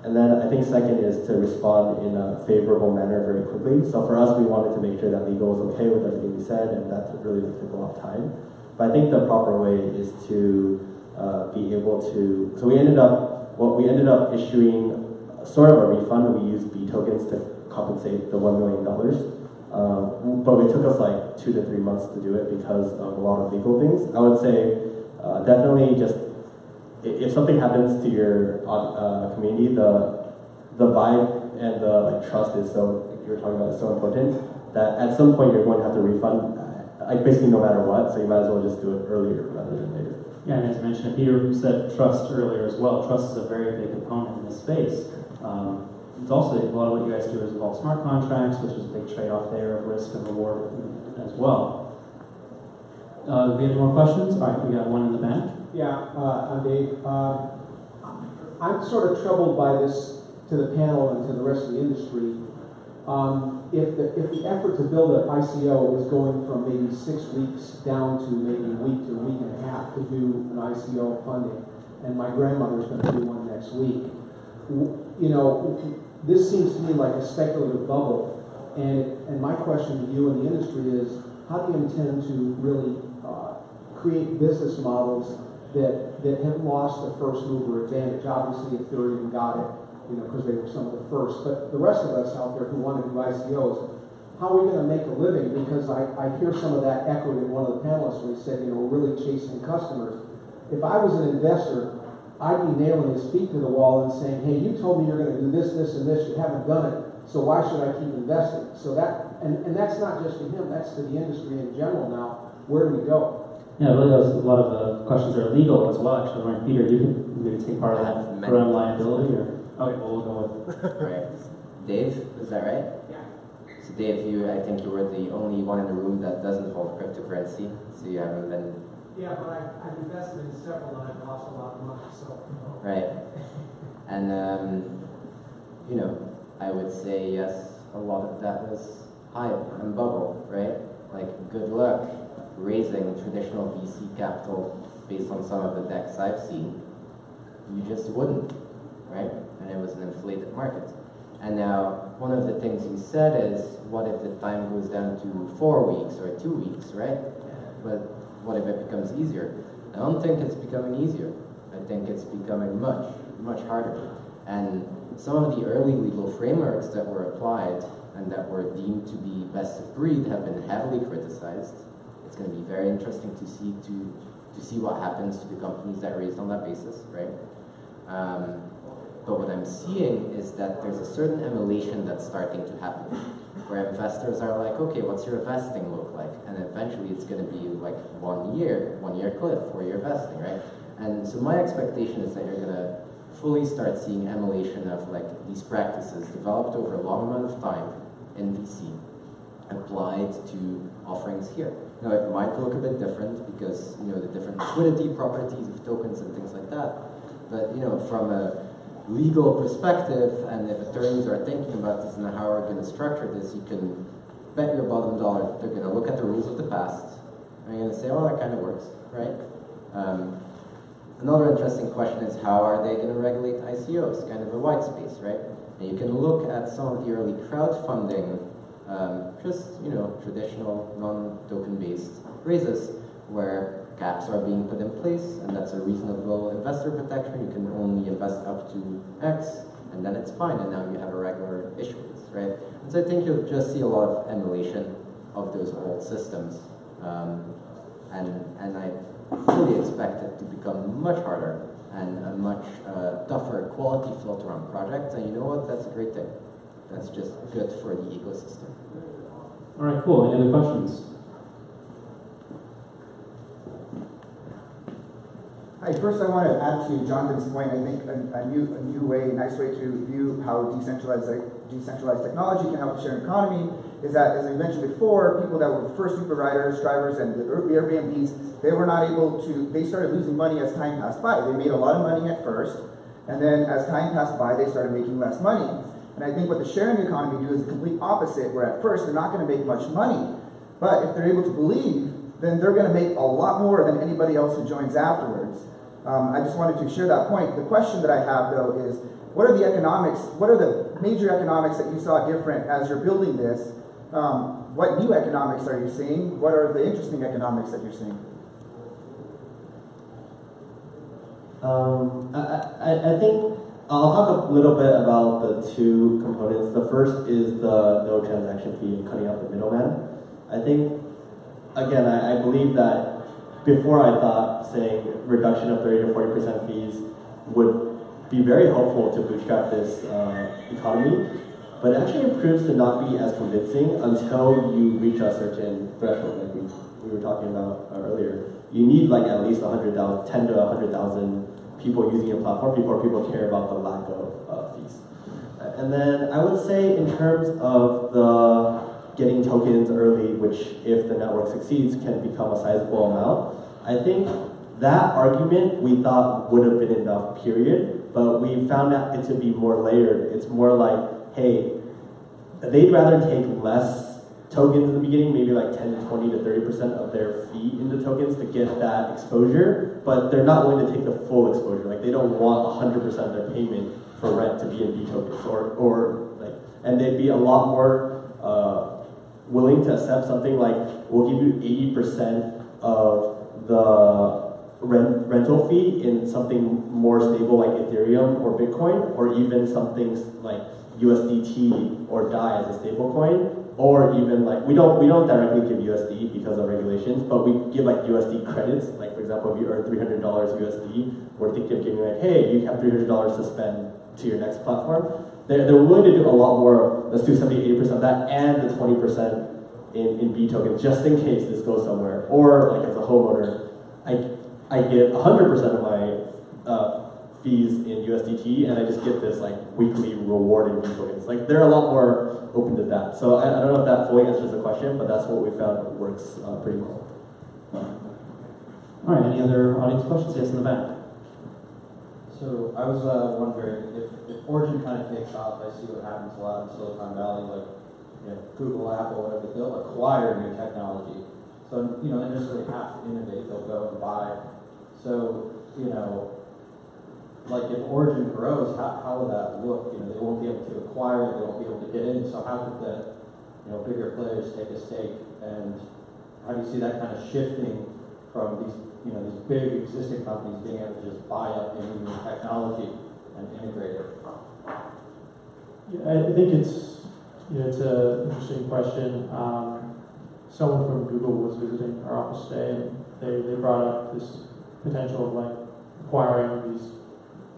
And then I think second is to respond in a favorable manner very quickly. So for us, we wanted to make sure that legal was okay with everything we said, and that really took a lot of time. But I think the proper way is to be able to. So we ended up issuing sort of a refund. We used B tokens to compensate the $1 million. But it took us like 2 to 3 months to do it because of a lot of legal things. I would say definitely just if something happens to your community, the vibe and the like trust is so like you were talking about is so important that at some point you're going to have to refund like basically no matter what. So you might as well just do it earlier rather than later. Yeah, and as mentioned, Peter said trust earlier as well. Trust is a very big component in this space. It's also a lot of what you guys do is involve smart contracts, which is a big trade-off there of risk and reward as well. Do we have any more questions? All right, we got one in the back. Yeah, I'm Dave. I'm sort of troubled by this to the panel and to the rest of the industry. If the effort to build an ICO is going from maybe 6 weeks down to maybe a week to a week and a half to do an ICO funding, and my grandmother's going to do one next week, you know, this seems to me like a speculative bubble. And my question to you in the industry is, how do you intend to really create business models that have lost the first mover advantage? Obviously, Ethereum got it, you know, because they were some of the first. But the rest of us out there who want to do ICOs, how are we going to make a living? Because I hear some of that echoed in one of the panelists when he said, you know, we're really chasing customers. If I was an investor, I'd be nailing his feet to the wall and saying, hey, you told me you're going to do this, this, and this. You haven't done it, so why should I keep investing? So that, and that's not just to him, that's to the industry in general now. Where do we go? Yeah, really, a lot of the questions are legal as well. Actually, Peter, you can maybe take part of that around liability, or okay, we'll go with. Right, Dave, is that right? Yeah. So Dave, I think you were the only one in the room that doesn't hold cryptocurrency, so you haven't been. Yeah, but I've invested in several and I've lost a lot of money. So. Right, and you know, I would say yes. A lot of that was hype and bubble, right? Like, good luck raising traditional VC capital based on some of the decks I've seen. You just wouldn't, right? And it was an inflated market. And now, one of the things you said is, what if the time goes down to 4 weeks or 2 weeks, right? But what if it becomes easier? I don't think it's becoming easier. I think it's becoming much, much harder. And some of the early legal frameworks that were applied and that were deemed to be best of breed have been heavily criticized. It's going to be very interesting to see what happens to the companies that raised on that basis, right? But what I'm seeing is that there's a certain emulation that's starting to happen, where investors are like, okay, what's your vesting look like? And eventually it's going to be like 1 year cliff for your vesting, right? And so my expectation is that you're going to fully start seeing emulation of like these practices developed over a long amount of time in VC applied to offerings here. Now, it might look a bit different because, you know, the different liquidity properties of tokens and things like that. But, you know, from a legal perspective, and if attorneys are thinking about this and how we're going to structure this, you can bet your bottom dollar that they're going to look at the rules of the past, and they're going to say, oh, that kind of works, right? Another interesting question is, how are they going to regulate ICOs? Kind of a white space, right? And you can look at some of the early crowdfunding, just, traditional, non-token based raises, where caps are being put in place, and that's a reasonable investor protection. You can only invest up to X, and then it's fine, and now you have a regular issuance, right? And so I think you'll just see a lot of emulation of those old systems, and I fully expect it to become much harder and a much tougher quality filter on projects, and you know what? That's a great thing. That's just good for the ecosystem. All right, cool. Any other questions? Hi, first I want to add to Jonathan's point. I think a nice way to view how decentralized technology can help the sharing economy is that, as I mentioned before, people that were first Uber riders, drivers, and the Airbnbs, they were not able to, they started losing money as time passed by. They made a lot of money at first, and then as time passed by, they started making less money. And I think what the sharing economy do is the complete opposite, where at first they're not going to make much money, but if they're able to believe, then they're going to make a lot more than anybody else who joins afterwards. I just wanted to share that point. The question that I have, though, is what are the economics, what are the major economics that you saw different as you're building this? What new economics are you seeing? What are the interesting economics that you're seeing? I think I'll talk a little bit about the two components. The first is the no transaction fee and cutting out the middleman. I think, again, I believe that before I thought saying reduction of 30 to 40% fees would be very helpful to bootstrap this economy, but it actually proves to not be as convincing until you reach a certain threshold, like we were talking about earlier. You need like at least 10 to 100,000 people using your platform before people care about the lack of fees. And then I would say in terms of the getting tokens early, which if the network succeeds can become a sizable amount, I think that argument we thought would have been enough, period, but we found out it to be more layered. It's more like, hey, they'd rather take less tokens in the beginning, maybe like 10 to 20 to 30% of their fee into tokens to get that exposure, but they're not willing to take the full exposure. Like they don't want 100% of their payment for rent to be in B tokens, and they'd be a lot more willing to accept something like, we'll give you 80% of the rental fee in something more stable like Ethereum or Bitcoin, or even something like USDT or DAI as a stable coin, or even like we don't directly give USD because of regulations, but we give like USD credits. Like for example, if you earn $300 USD, we're thinking of giving like, hey, you have $300 to spend to your next platform. They're willing to do a lot more. Let's do 70-80% of that and the 20% in B tokens, just in case this goes somewhere. Or like as a homeowner, I get 100% of my fees in USDT, and I just get this like weekly reward in B tokens. Like they're a lot more open to that. So I don't know if that fully answers the question, but that's what we found works pretty well. All right, any other audience questions? Yes, in the back. So I was wondering if Origin kind of takes off. I see what happens a lot in Silicon Valley, like Google, Apple, whatever. They'll acquire new technology. So they don't necessarily have to innovate. They'll go and buy. So like if Origin grows, how will that look? They won't be able to acquire. They won't be able to get in. So how could the bigger players take a stake? And how do you see that kind of shifting from these these big existing companies being able to just buy up any new technology and integrate it? Yeah, I think it's an interesting question. Someone from Google was visiting our office today, and they brought up this potential of like acquiring these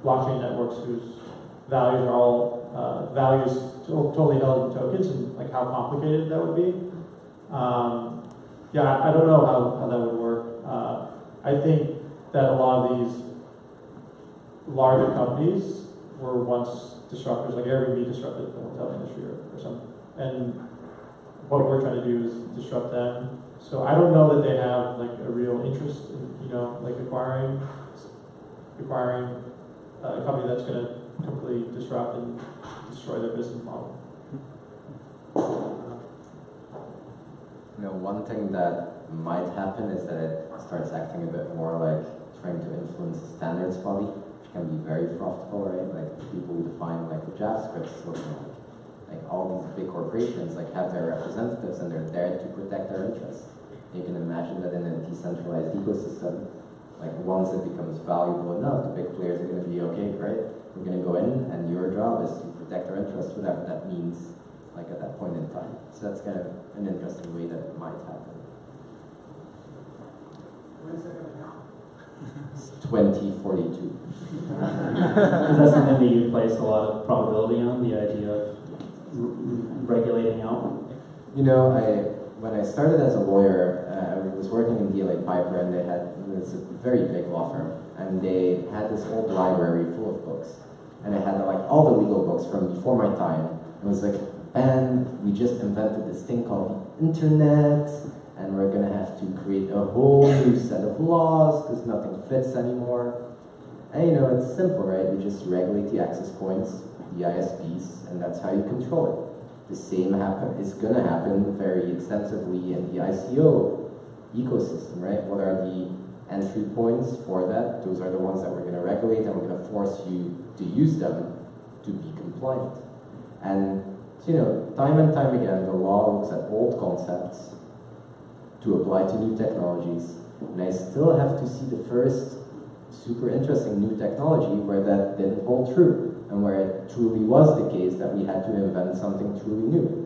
blockchain networks whose values are all totally held in tokens, and like how complicated that would be. I don't know how that would work. I think that a lot of these larger companies were once disruptors, like Airbnb disrupted the hotel industry or something. And what we're trying to do is disrupt them. So I don't know that they have like a real interest in, like acquiring a company that's going to completely disrupt and destroy their business model. You know, one thing that might happen is that it starts acting a bit more like trying to influence the standards body, which can be very profitable, right? Like people who define like what JavaScript is looking like all these big corporations like have their representatives and they're there to protect their interests. You can imagine that in a decentralized ecosystem, like once it becomes valuable enough, the big players are going to be okay, right? We're going to go in and your job is to protect our interests, whatever that means, like at that point in time. So that's kind of an interesting way that it might happen. When is that going to happen? 2042. Is that something that you place a lot of probability on, the idea of regulating out? You know, when I started as a lawyer, I was working in DLA Piper, and it's a very big law firm, and they had this old library full of books, and it had like all the legal books from before my time. It was like, and we just invented this thing called the internet, and we're gonna have to create a whole new set of laws because nothing fits anymore. And you know, it's simple, right? You just regulate the access points, the ISPs, and that's how you control it. The same is going to happen very extensively in the ICO ecosystem, right? What are the entry points for that? Those are the ones that we're going to regulate, and we're going to force you to use them to be compliant. And so, you know, time and time again, the law looks at old concepts to apply to new technologies, and I still have to see the first super interesting new technology where that didn't hold true, and where it truly was the case that we had to invent something truly new.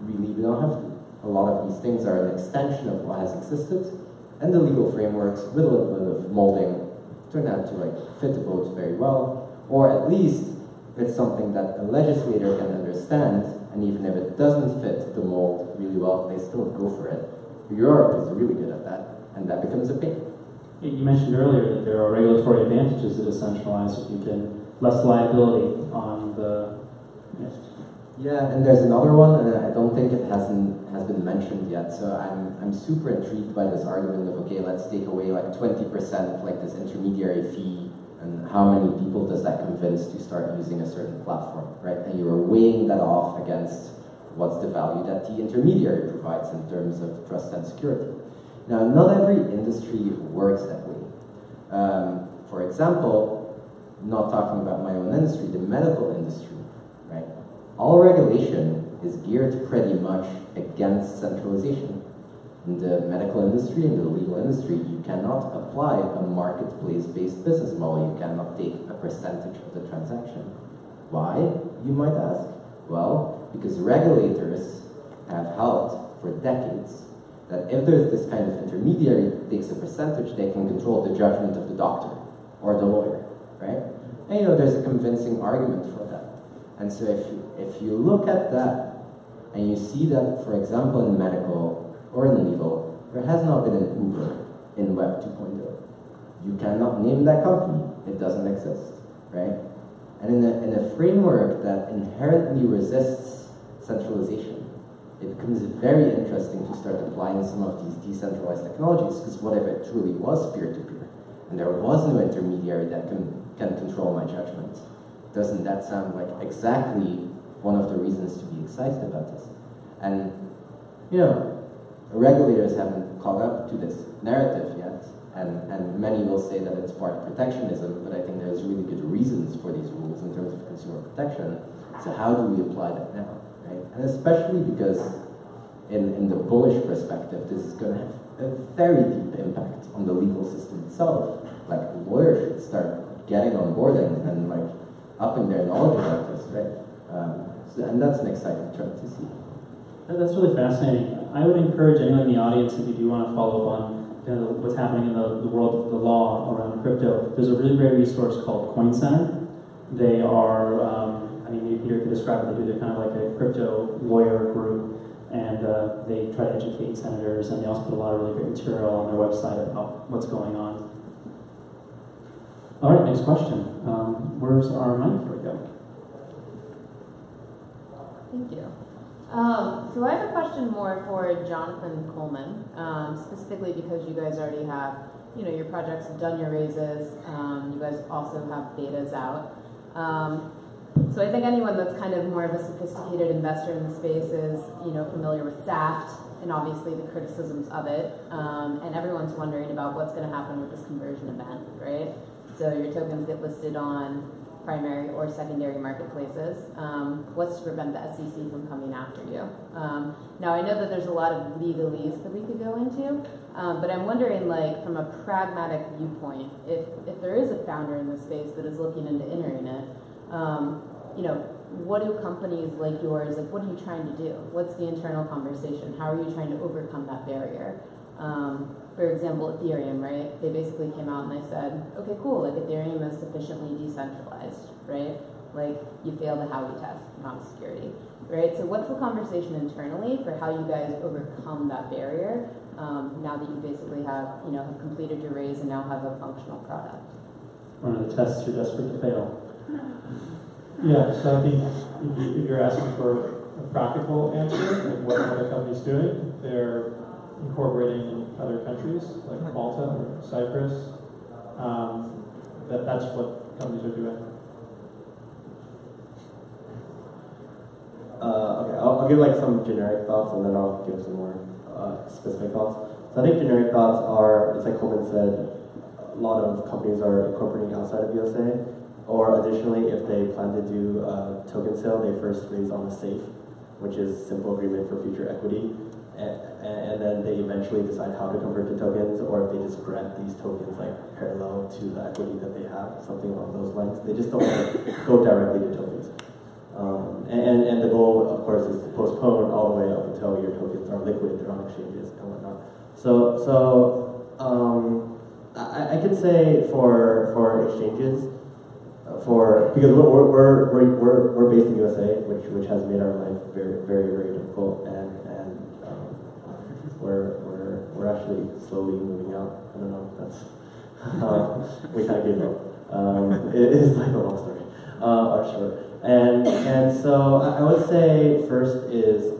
Really, we don't have to. A lot of these things are an extension of what has existed, and the legal frameworks, with a little bit of molding, turn out to like fit the boat very well, or at least it's something that a legislator can understand, and even if it doesn't fit the mold really well, they still go for it. Europe is really good at that, and that becomes a pain. You mentioned earlier that there are regulatory advantages to decentralized if you can less liability on the. Yes. Yeah, and there's another one, and I don't think it has been mentioned yet. So I'm super intrigued by this argument of okay, let's take away like 20% like this intermediary fee, and how many people does that convince to start using a certain platform, right? And you're weighing that off against what's the value that the intermediary provides in terms of trust and security. Now, not every industry works that way. For example, not talking about my own industry, the medical industry, right? All regulation is geared pretty much against centralization. In the medical industry, in the legal industry, you cannot apply a marketplace-based business model. You cannot take a percentage of the transaction. Why, you might ask? Well, because regulators have held for decades that if there's this kind of intermediary that takes a percentage, they can control the judgment of the doctor or the lawyer, right? And you know, there's a convincing argument for that. And so if you look at that, and you see that, for example, in medical or in legal, there has not been an Uber in Web 2.0. You cannot name that company. It doesn't exist, right? And in a framework that inherently resists centralization, it becomes very interesting to start applying some of these decentralized technologies, because what if it truly was peer-to-peer, and there was no intermediary that can control my judgment? Doesn't that sound like exactly one of the reasons to be excited about this? And, you know, regulators haven't caught up to this narrative yet, and many will say that it's part protectionism, but I think there's really good reasons for these rules in terms of consumer protection. So how do we apply that now? Right? And especially because in the bullish perspective, this is going to have a very deep impact on the legal system itself. Like lawyers should start getting on board and like upping their knowledge about this, right? And that's an exciting trend to see. That's really fascinating. I would encourage anyone in the audience, if you do want to follow up on what's happening in the world of the law around crypto, there's a really great resource called Coin Center. They are, I mean, maybe Peter could describe what they do. They're kind of like a crypto lawyer group, and they try to educate senators, and they also put a lot of really great material on their website about what's going on. All right, next question. Where's our mic? Here we go. Thank you. So I have a question more for Jonathan Coleman, specifically because you guys already have, you know, your projects have done your raises. You guys also have betas out. So I think anyone that's kind of more of a sophisticated investor in the space is, familiar with SAFT and obviously the criticisms of it. And everyone's wondering about what's going to happen with this conversion event, right? So your tokens get listed on primary or secondary marketplaces. What's to prevent the SEC from coming after you? Now I know that there's a lot of legalese that we could go into, but I'm wondering, like, from a pragmatic viewpoint, if there is a founder in the space that is looking into entering it, what do companies like yours, like, what are you trying to do? What's the internal conversation? How are you trying to overcome that barrier? For example, Ethereum, right? They basically came out and they said, okay, cool, like Ethereum is sufficiently decentralized, right? Like, you fail the Howey test, not security, right? So what's the conversation internally for how you guys overcome that barrier now that you basically have, have completed your raise and now have a functional product? One of the tests you're desperate to fail. Yeah, so I think if you're asking for a practical answer, like what are the companies doing, they're incorporating in other countries like Malta or Cyprus. That's what companies are doing. Okay, I'll give like some generic thoughts and then I'll give some more specific thoughts. So I think generic thoughts are, it's like Coleman said, a lot of companies are incorporating outside of USA. Or additionally, if they plan to do a token sale, they first raise on a SAFE, which is simple agreement for future equity, and then they eventually decide how to convert to tokens, or if they just grant these tokens like parallel to the equity that they have, something along those lines. They just don't want to go directly to tokens. And the goal, of course, is to postpone all the way up until your tokens are liquid, they're on exchanges and whatnot. I could say for exchanges, because we're based in USA, which has made our life very, very, very difficult, and we're actually slowly moving out. I don't know. That's we kind of gave up. It is like a long story, or short. And so I would say first is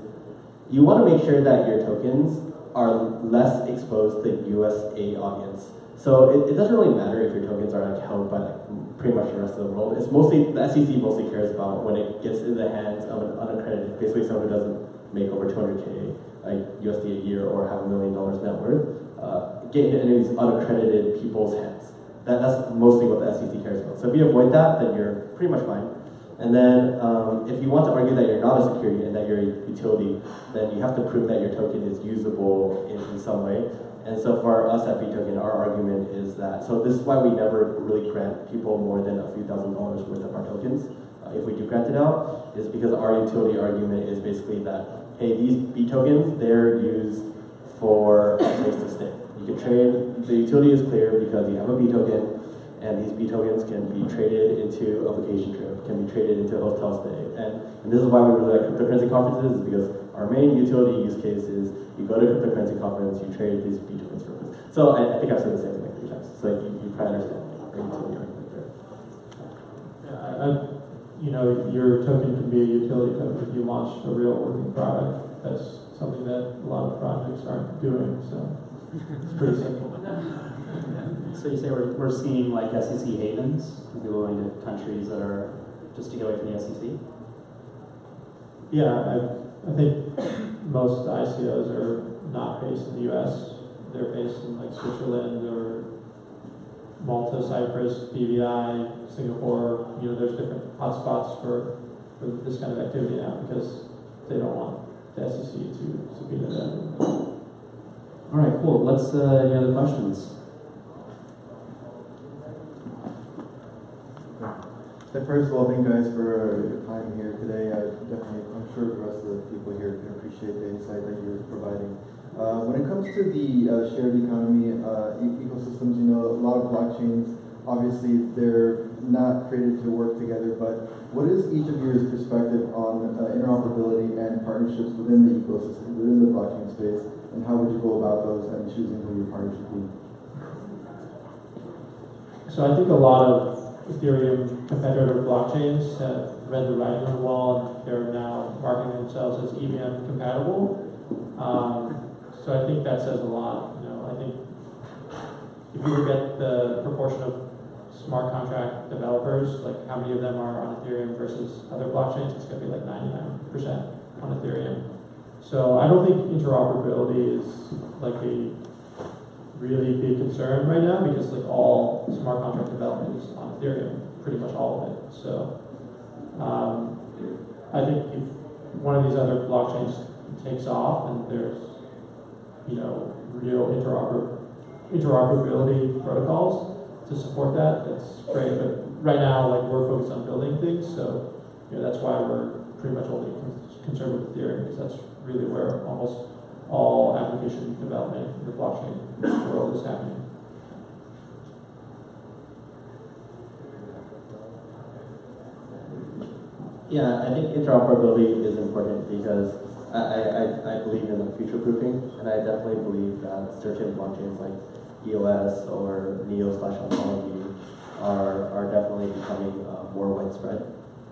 you want to make sure that your tokens are less exposed to USA audience. So it doesn't really matter if your tokens are like held by like pretty much the rest of the world. It's mostly, the SEC mostly cares about when it gets in the hands of an unaccredited, basically someone who doesn't make over 200K like USD a year or have $1 million net worth, getting into any of these unaccredited people's hands. That's mostly what the SEC cares about. So if you avoid that, then you're pretty much fine. And then if you want to argue that you're not a security and that you're a utility, then you have to prove that your token is usable in some way. And so for us at BToken, our argument is that, so this is why we never really grant people more than a few $1,000s worth of our tokens. If we do grant it out, is because our utility argument is basically that, hey, these BTokens, they're used for a place to stay. You can trade, the utility is clear because you have a BToken, and these BTokens can be traded into a vacation trip, can be traded into a hotel stay. And this is why we really like cryptocurrency conferences, is because our main utility use case is you go to a cryptocurrency conference, you trade these BTokens for this. So I think I've said the same thing like 3 times. So you probably understand our utility argument there. Yeah, your token can be a utility token if you launch a real working product. That's something that a lot of projects aren't doing, so it's pretty simple. So you say we're seeing like SEC havens, people going to countries that are just to get away from the SEC? Yeah, I think most ICOs are not based in the US. They're based in like Switzerland or Malta, Cyprus, BVI, Singapore. There's different hotspots for this kind of activity now because they don't want the SEC to subpoena them. All right, cool. Let's any other questions? First of all, thank you guys for your time here today. I'm sure the rest of the people here can appreciate the insight that you're providing. When it comes to the shared economy ecosystems, a lot of blockchains, obviously they're not created to work together, but what is each of your perspective on interoperability and partnerships within the ecosystem, within the blockchain space, and how would you go about those and choosing who your partnership would be? So I think a lot of Ethereum competitor blockchains have read the writing on the wall and they're now marketing themselves as EVM compatible. So I think that says a lot. I think if you look at the proportion of smart contract developers, like how many of them are on Ethereum versus other blockchains, it's going to be like 99% on Ethereum. So I don't think interoperability is like a really big concern right now because like all smart contract development is on Ethereum, pretty much all of it. So I think if one of these other blockchains takes off and there's, you know, real interoperability protocols to support that, that's great. But right now, like we're focused on building things, so you know that's why we're pretty much only concerned with Ethereum because that's really where almost all application development in the blockchain world is happening. Yeah, I think interoperability is important because I believe in the future proofing, and I definitely believe that certain blockchains like EOS or Neo/Ontology are definitely becoming more widespread.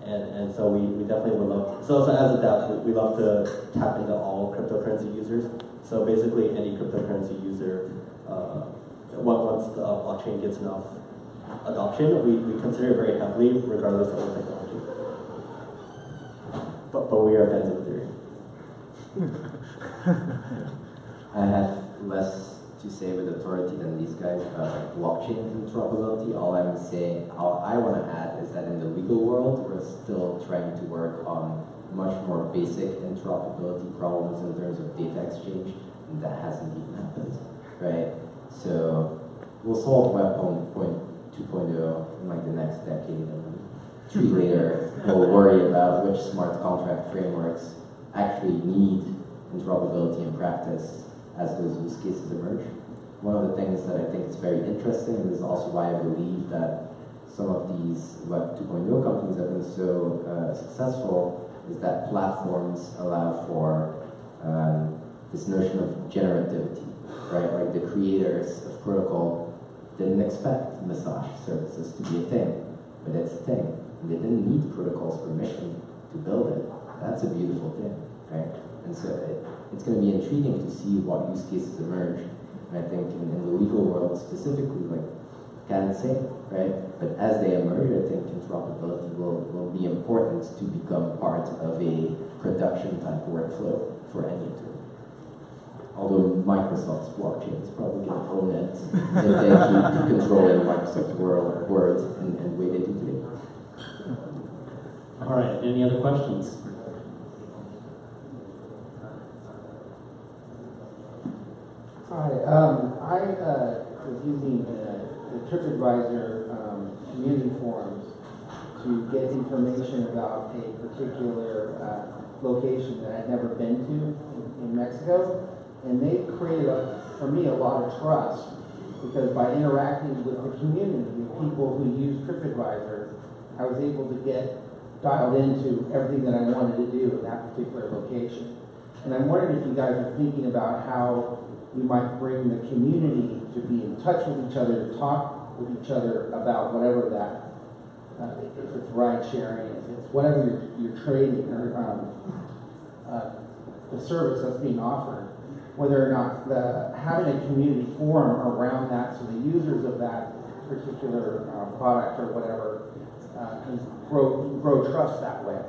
And so we definitely would love to, so as a DApp, we love to tap into all cryptocurrency users. So basically any cryptocurrency user, once the blockchain gets enough adoption, we consider it very heavily regardless of the technology. But we are fans of Ethereum. I have less to say with authority than these guys about like blockchain interoperability. All I'm saying, all I want to add is that in the legal world, we're still trying to work on much more basic interoperability problems in terms of data exchange, and that hasn't even happened, right? So we'll solve Web 2.0 in like the next decade, and 3 later we'll worry about which smart contract frameworks actually need interoperability in practice as those use cases emerge. One of the things that I think is very interesting, and this is also why I believe that some of these Web 2.0 companies have been so successful, is that platforms allow for this notion of generativity, right? Like the creators of protocol didn't expect massage services to be a thing, but it's a thing. And they didn't need protocol's permission to build it. That's a beautiful thing, right? And so it's going to be intriguing to see what use cases emerge. And I think in the legal world specifically, like, can't say, right? But as they emerge, I think interoperability will be important to become part of a production type workflow for any tool. Although Microsoft's blockchain is probably going to own it if they keep controlling Microsoft Word and the way they do today. All right, any other questions? Hi, I was using the TripAdvisor community forums to get information about a particular location that I'd never been to in Mexico, and they created, for me, a lot of trust, because by interacting with the community of people who use TripAdvisor, I was able to get dialed into everything that I wanted to do in that particular location. And I'm wondering if you guys are thinking about how you might bring the community to be in touch with each other, to talk with each other about whatever that, if it's ride sharing, if it's whatever you're trading, or the service that's being offered, whether or not having a community forum around that, so the users of that particular product or whatever can grow trust that way.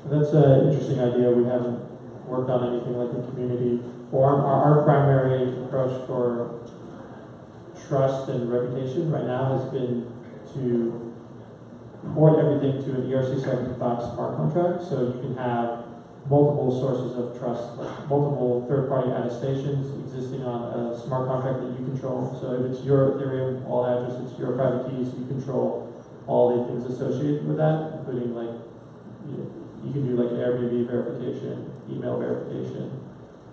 That's an interesting idea. We haven't worked on anything like a community forum. Our primary approach for trust and reputation right now has been to port everything to an ERC-75 smart contract, so you can have multiple sources of trust, like multiple third-party attestations existing on a smart contract that you control. So if it's your Ethereum wallet address, it's your private keys, you control all the things associated with that, including like, you can do like Airbnb verification, email verification.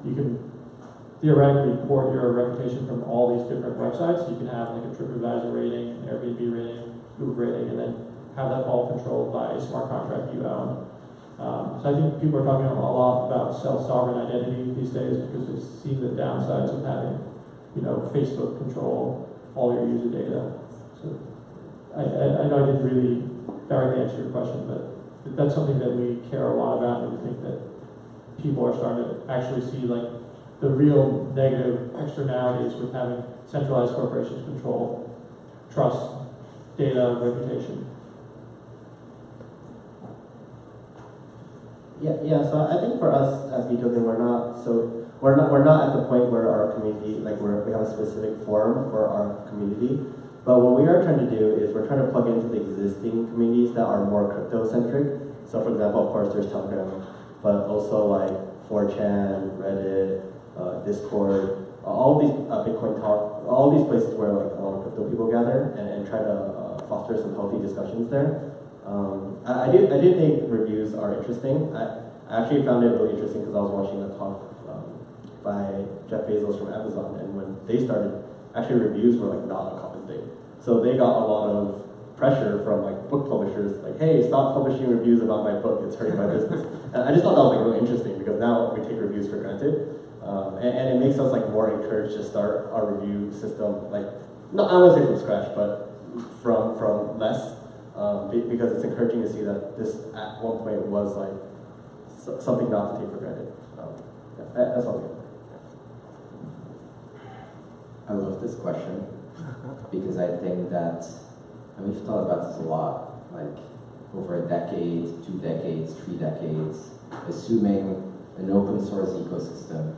You can theoretically port your reputation from all these different websites. You can have like a TripAdvisor rating, an Airbnb rating, Uber rating, and then have that all controlled by a smart contract you own. So I think people are talking a lot about self-sovereign identity these days because they've seen the downsides of having, Facebook control all your user data. So I know I didn't really directly answer your question, but that's something that we care a lot about, and we think that people are starting to actually see like the real negative externalities with having centralized corporations control trust, data, reputation. Yeah. So I think for us at Beethoven, we're not at the point where our community, like we have a specific forum for our community. But what we are trying to do is we're trying to plug into the existing communities that are more crypto-centric. So for example, of course, there's Telegram, but also like 4chan, Reddit, Discord, all these Bitcoin Talk, all these places where like a lot of crypto people gather and try to foster some healthy discussions there. I did think reviews are interesting. I actually found it really interesting because I was watching a talk by Jeff Bezos from Amazon, and when they started, actually reviews were like not a common thing. So they got a lot of pressure from like book publishers, like, hey, stop publishing reviews about my book, it's hurting my business. And I just thought that was like really interesting because now we take reviews for granted. And it makes us like more encouraged to start our review system, like, not, I won't say from scratch, but from less. Because it's encouraging to see that this at one point was like something not to take for granted. That's all. I love this question because I think that, and we've thought about this a lot, like over a decade, 2 decades, 3 decades, assuming an open source ecosystem,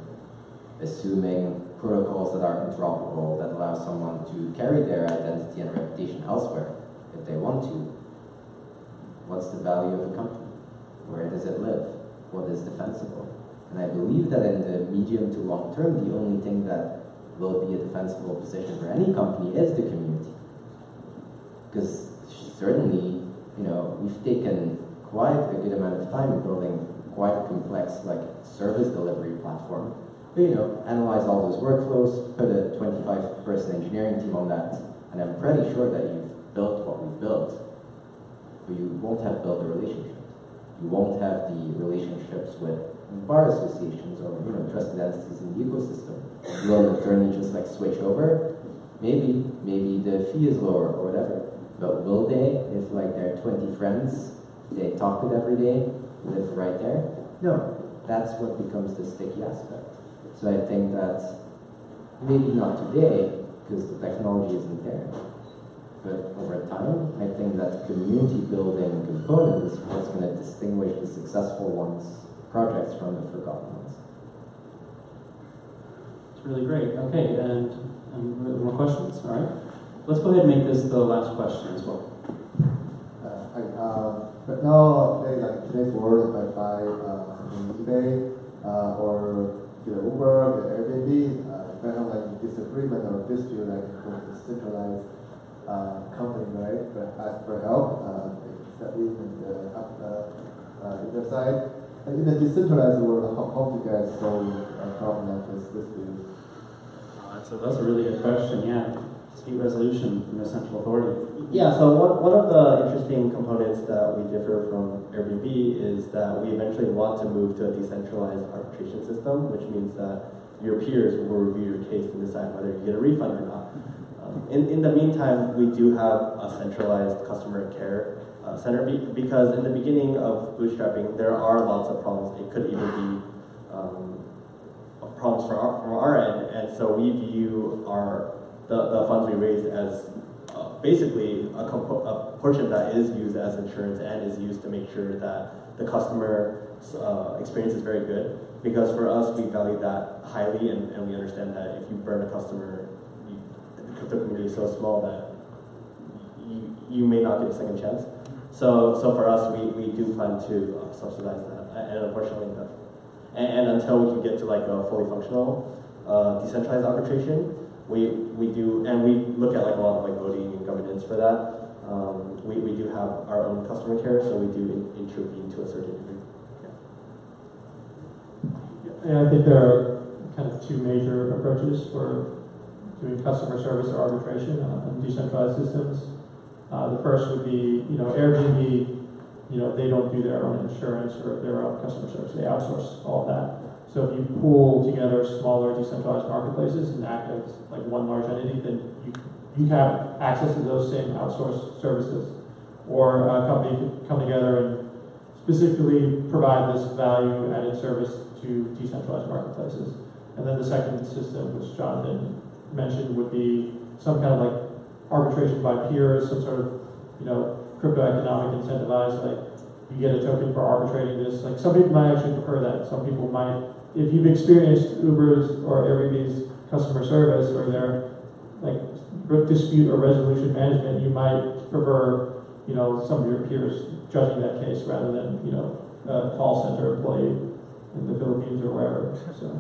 assuming protocols that are interoperable, that allow someone to carry their identity and reputation elsewhere if they want to. What's the value of a company? Where does it live? What is defensible? And I believe that in the medium to long term, the only thing that will be a defensible position for any company is the community. Because certainly, you know, we've taken quite a good amount of time building quite a complex like service delivery platform. But, you know, analyze all those workflows, put a 25-person engineering team on that, and I'm pretty sure that you've built what we've built. But you won't have built the relationships. You won't have the relationships with bar associations or, you know, trusted entities in the ecosystem. Will attorney just like switch over? Maybe the fee is lower or whatever. But will they, if like their 20 friends they talk with every day, live right there? No. That's what becomes the sticky aspect. So I think that maybe not today, because the technology isn't there. But over time, I think that community building component is what's going to distinguish the successful projects from the forgotten ones. It's really great. Okay, and more questions? All right. Let's go ahead and make this the last question as well. But now, like today's world, if I buy something on eBay or get an Uber, get an Airbnb, if I have like disagreement or dispute, like a centralized company, right? But ask for help, step in and help either side. And in the decentralized world, how do you guys solve a problem like this dispute? That's a really good question. Yeah, dispute resolution from the central authority. Yeah. So one of the interesting components that we differ from Airbnb is that we eventually want to move to a decentralized arbitration system, which means that your peers will review your case and decide whether you get a refund or not. In the meantime, we do have a centralized customer care center because in the beginning of bootstrapping, there are lots of problems. It could even be problems from our end, and so we view the funds we raised as basically a portion that is used as insurance and is used to make sure that the customer experience is very good. Because for us, we value that highly, and we understand that if you burn a customer, the crypto community is so small that you may not get a second chance. So for us, we do plan to subsidize that, and unfortunately, and until we can get to like a fully functional decentralized arbitration, we do, and we look at like a lot of like voting and governance for that. We do have our own customer care, so we do intervene to a certain degree. Yeah, I think there are kind of 2 major approaches for doing customer service or arbitration on decentralized systems. The first would be, you know, Airbnb, you know, they don't do their own insurance or their own customer service. They outsource all of that. So if you pool together smaller decentralized marketplaces and act as like one large entity, then you have access to those same outsourced services. Or a company could come together and specifically provide this value-added service to decentralized marketplaces. And then the second system, which Jonathan mentioned would be some kind of like arbitration by peers, some sort of, crypto economic incentivized, like you get a token for arbitrating this. Like some people might actually prefer that. Some people might, if you've experienced Uber's or Airbnb's customer service or their like dispute or resolution management, you might prefer, some of your peers judging that case rather than, a call center employee in the Philippines or wherever. So.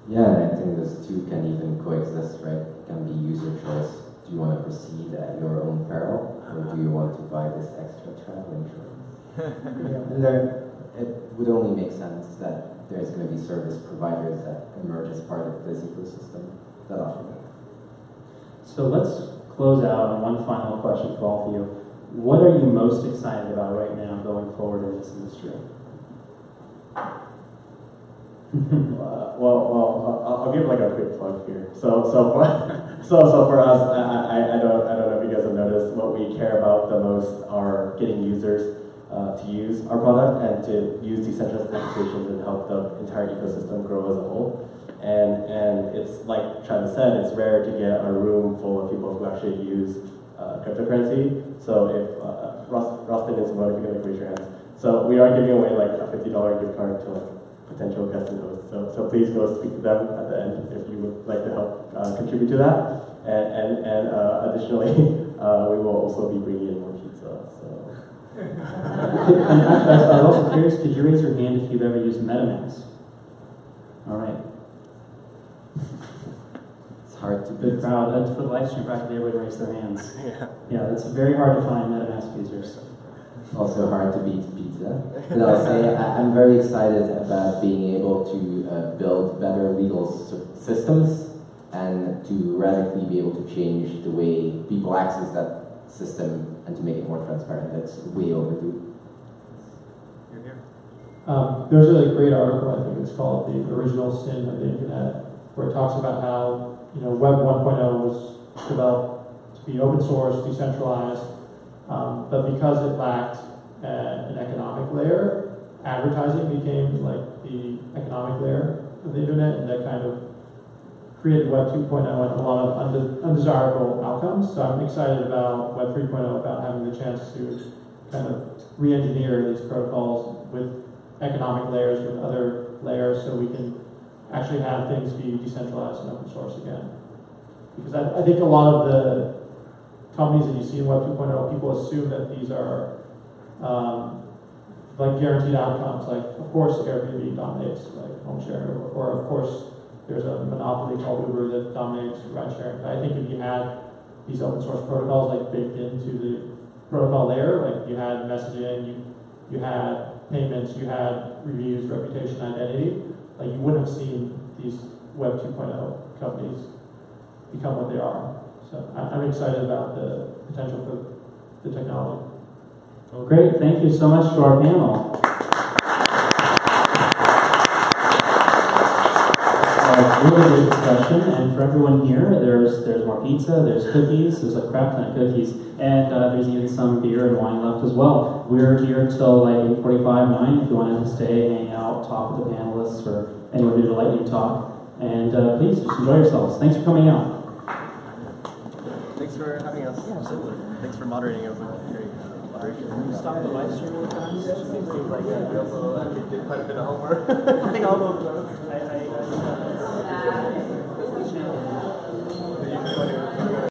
Yeah, and I think those two can even coexist, right? It can be user choice. Do you want to proceed at your own peril, or do you want to buy this extra travel insurance? And then it would only make sense that there's going to be service providers that emerge as part of this ecosystem that offer that. So let's close out on one final question for all of you. What are you most excited about right now going forward in this industry? I'll give like a quick plug here. So for us, I don't know if you guys have noticed, what we care about the most are getting users to use our product and to use decentralized applications and help the entire ecosystem grow as a whole. And it's like Travis said, it's rare to get a room full of people who actually use cryptocurrency. So if Rustin is one, if you can raise your hands. So we are giving away like a $50 gift card to like potential customers. So please go speak to them at the end if you would like to help contribute to that. And additionally, we will also be bringing in more pizza. So. And actually, I was also curious, could you raise your hand if you've ever used MetaMask? All right. It's hard to Good crowd. That's for the live stream, practically everybody raised their hands. Yeah, it's very hard to find MetaMask users. Also hard to beat pizza. But I'll say I'm very excited about being able to build better legal systems and to radically be able to change the way people access that system and to make it more transparent. That's way overdue. There's a great article, I think it's called The Original Sin of the Internet, where it talks about how Web 1.0 was developed to be open source, decentralized, but because it lacked an economic layer, advertising became like the economic layer of the internet, and that kind of created Web 2.0 and a lot of undesirable outcomes. So I'm excited about Web 3.0, about having the chance to kind of re-engineer these protocols with economic layers, with other layers, so we can actually have things be decentralized and open source again. Because I think a lot of the companies that you see in Web 2.0, people assume that these are like guaranteed outcomes. Like, of course, Airbnb dominates like home sharing, or of course, there's a monopoly called Uber that dominates ride sharing. I think if you had these open source protocols like baked into the protocol layer, like you had messaging, you had payments, you had reviews, reputation, identity, like you wouldn't have seen these Web 2.0 companies become what they are. So I'm excited about the potential for the technology. Well, great. Thank you so much to our panel. Really great discussion, and for everyone here, there's more pizza, there's cookies, there's like crap ton of cookies, and there's even some beer and wine left as well. We're here until like 8:45, 9, if you wanted to stay, hang out, talk with the panelists, or anyone who'd like to talk. And please, just enjoy yourselves. Thanks for coming out. Thanks for having us. Yeah, absolutely. Thanks for moderating. It was a great moderation. Can you stop the live stream real fast? It seems like we also did quite a bit of homework. I think all of those.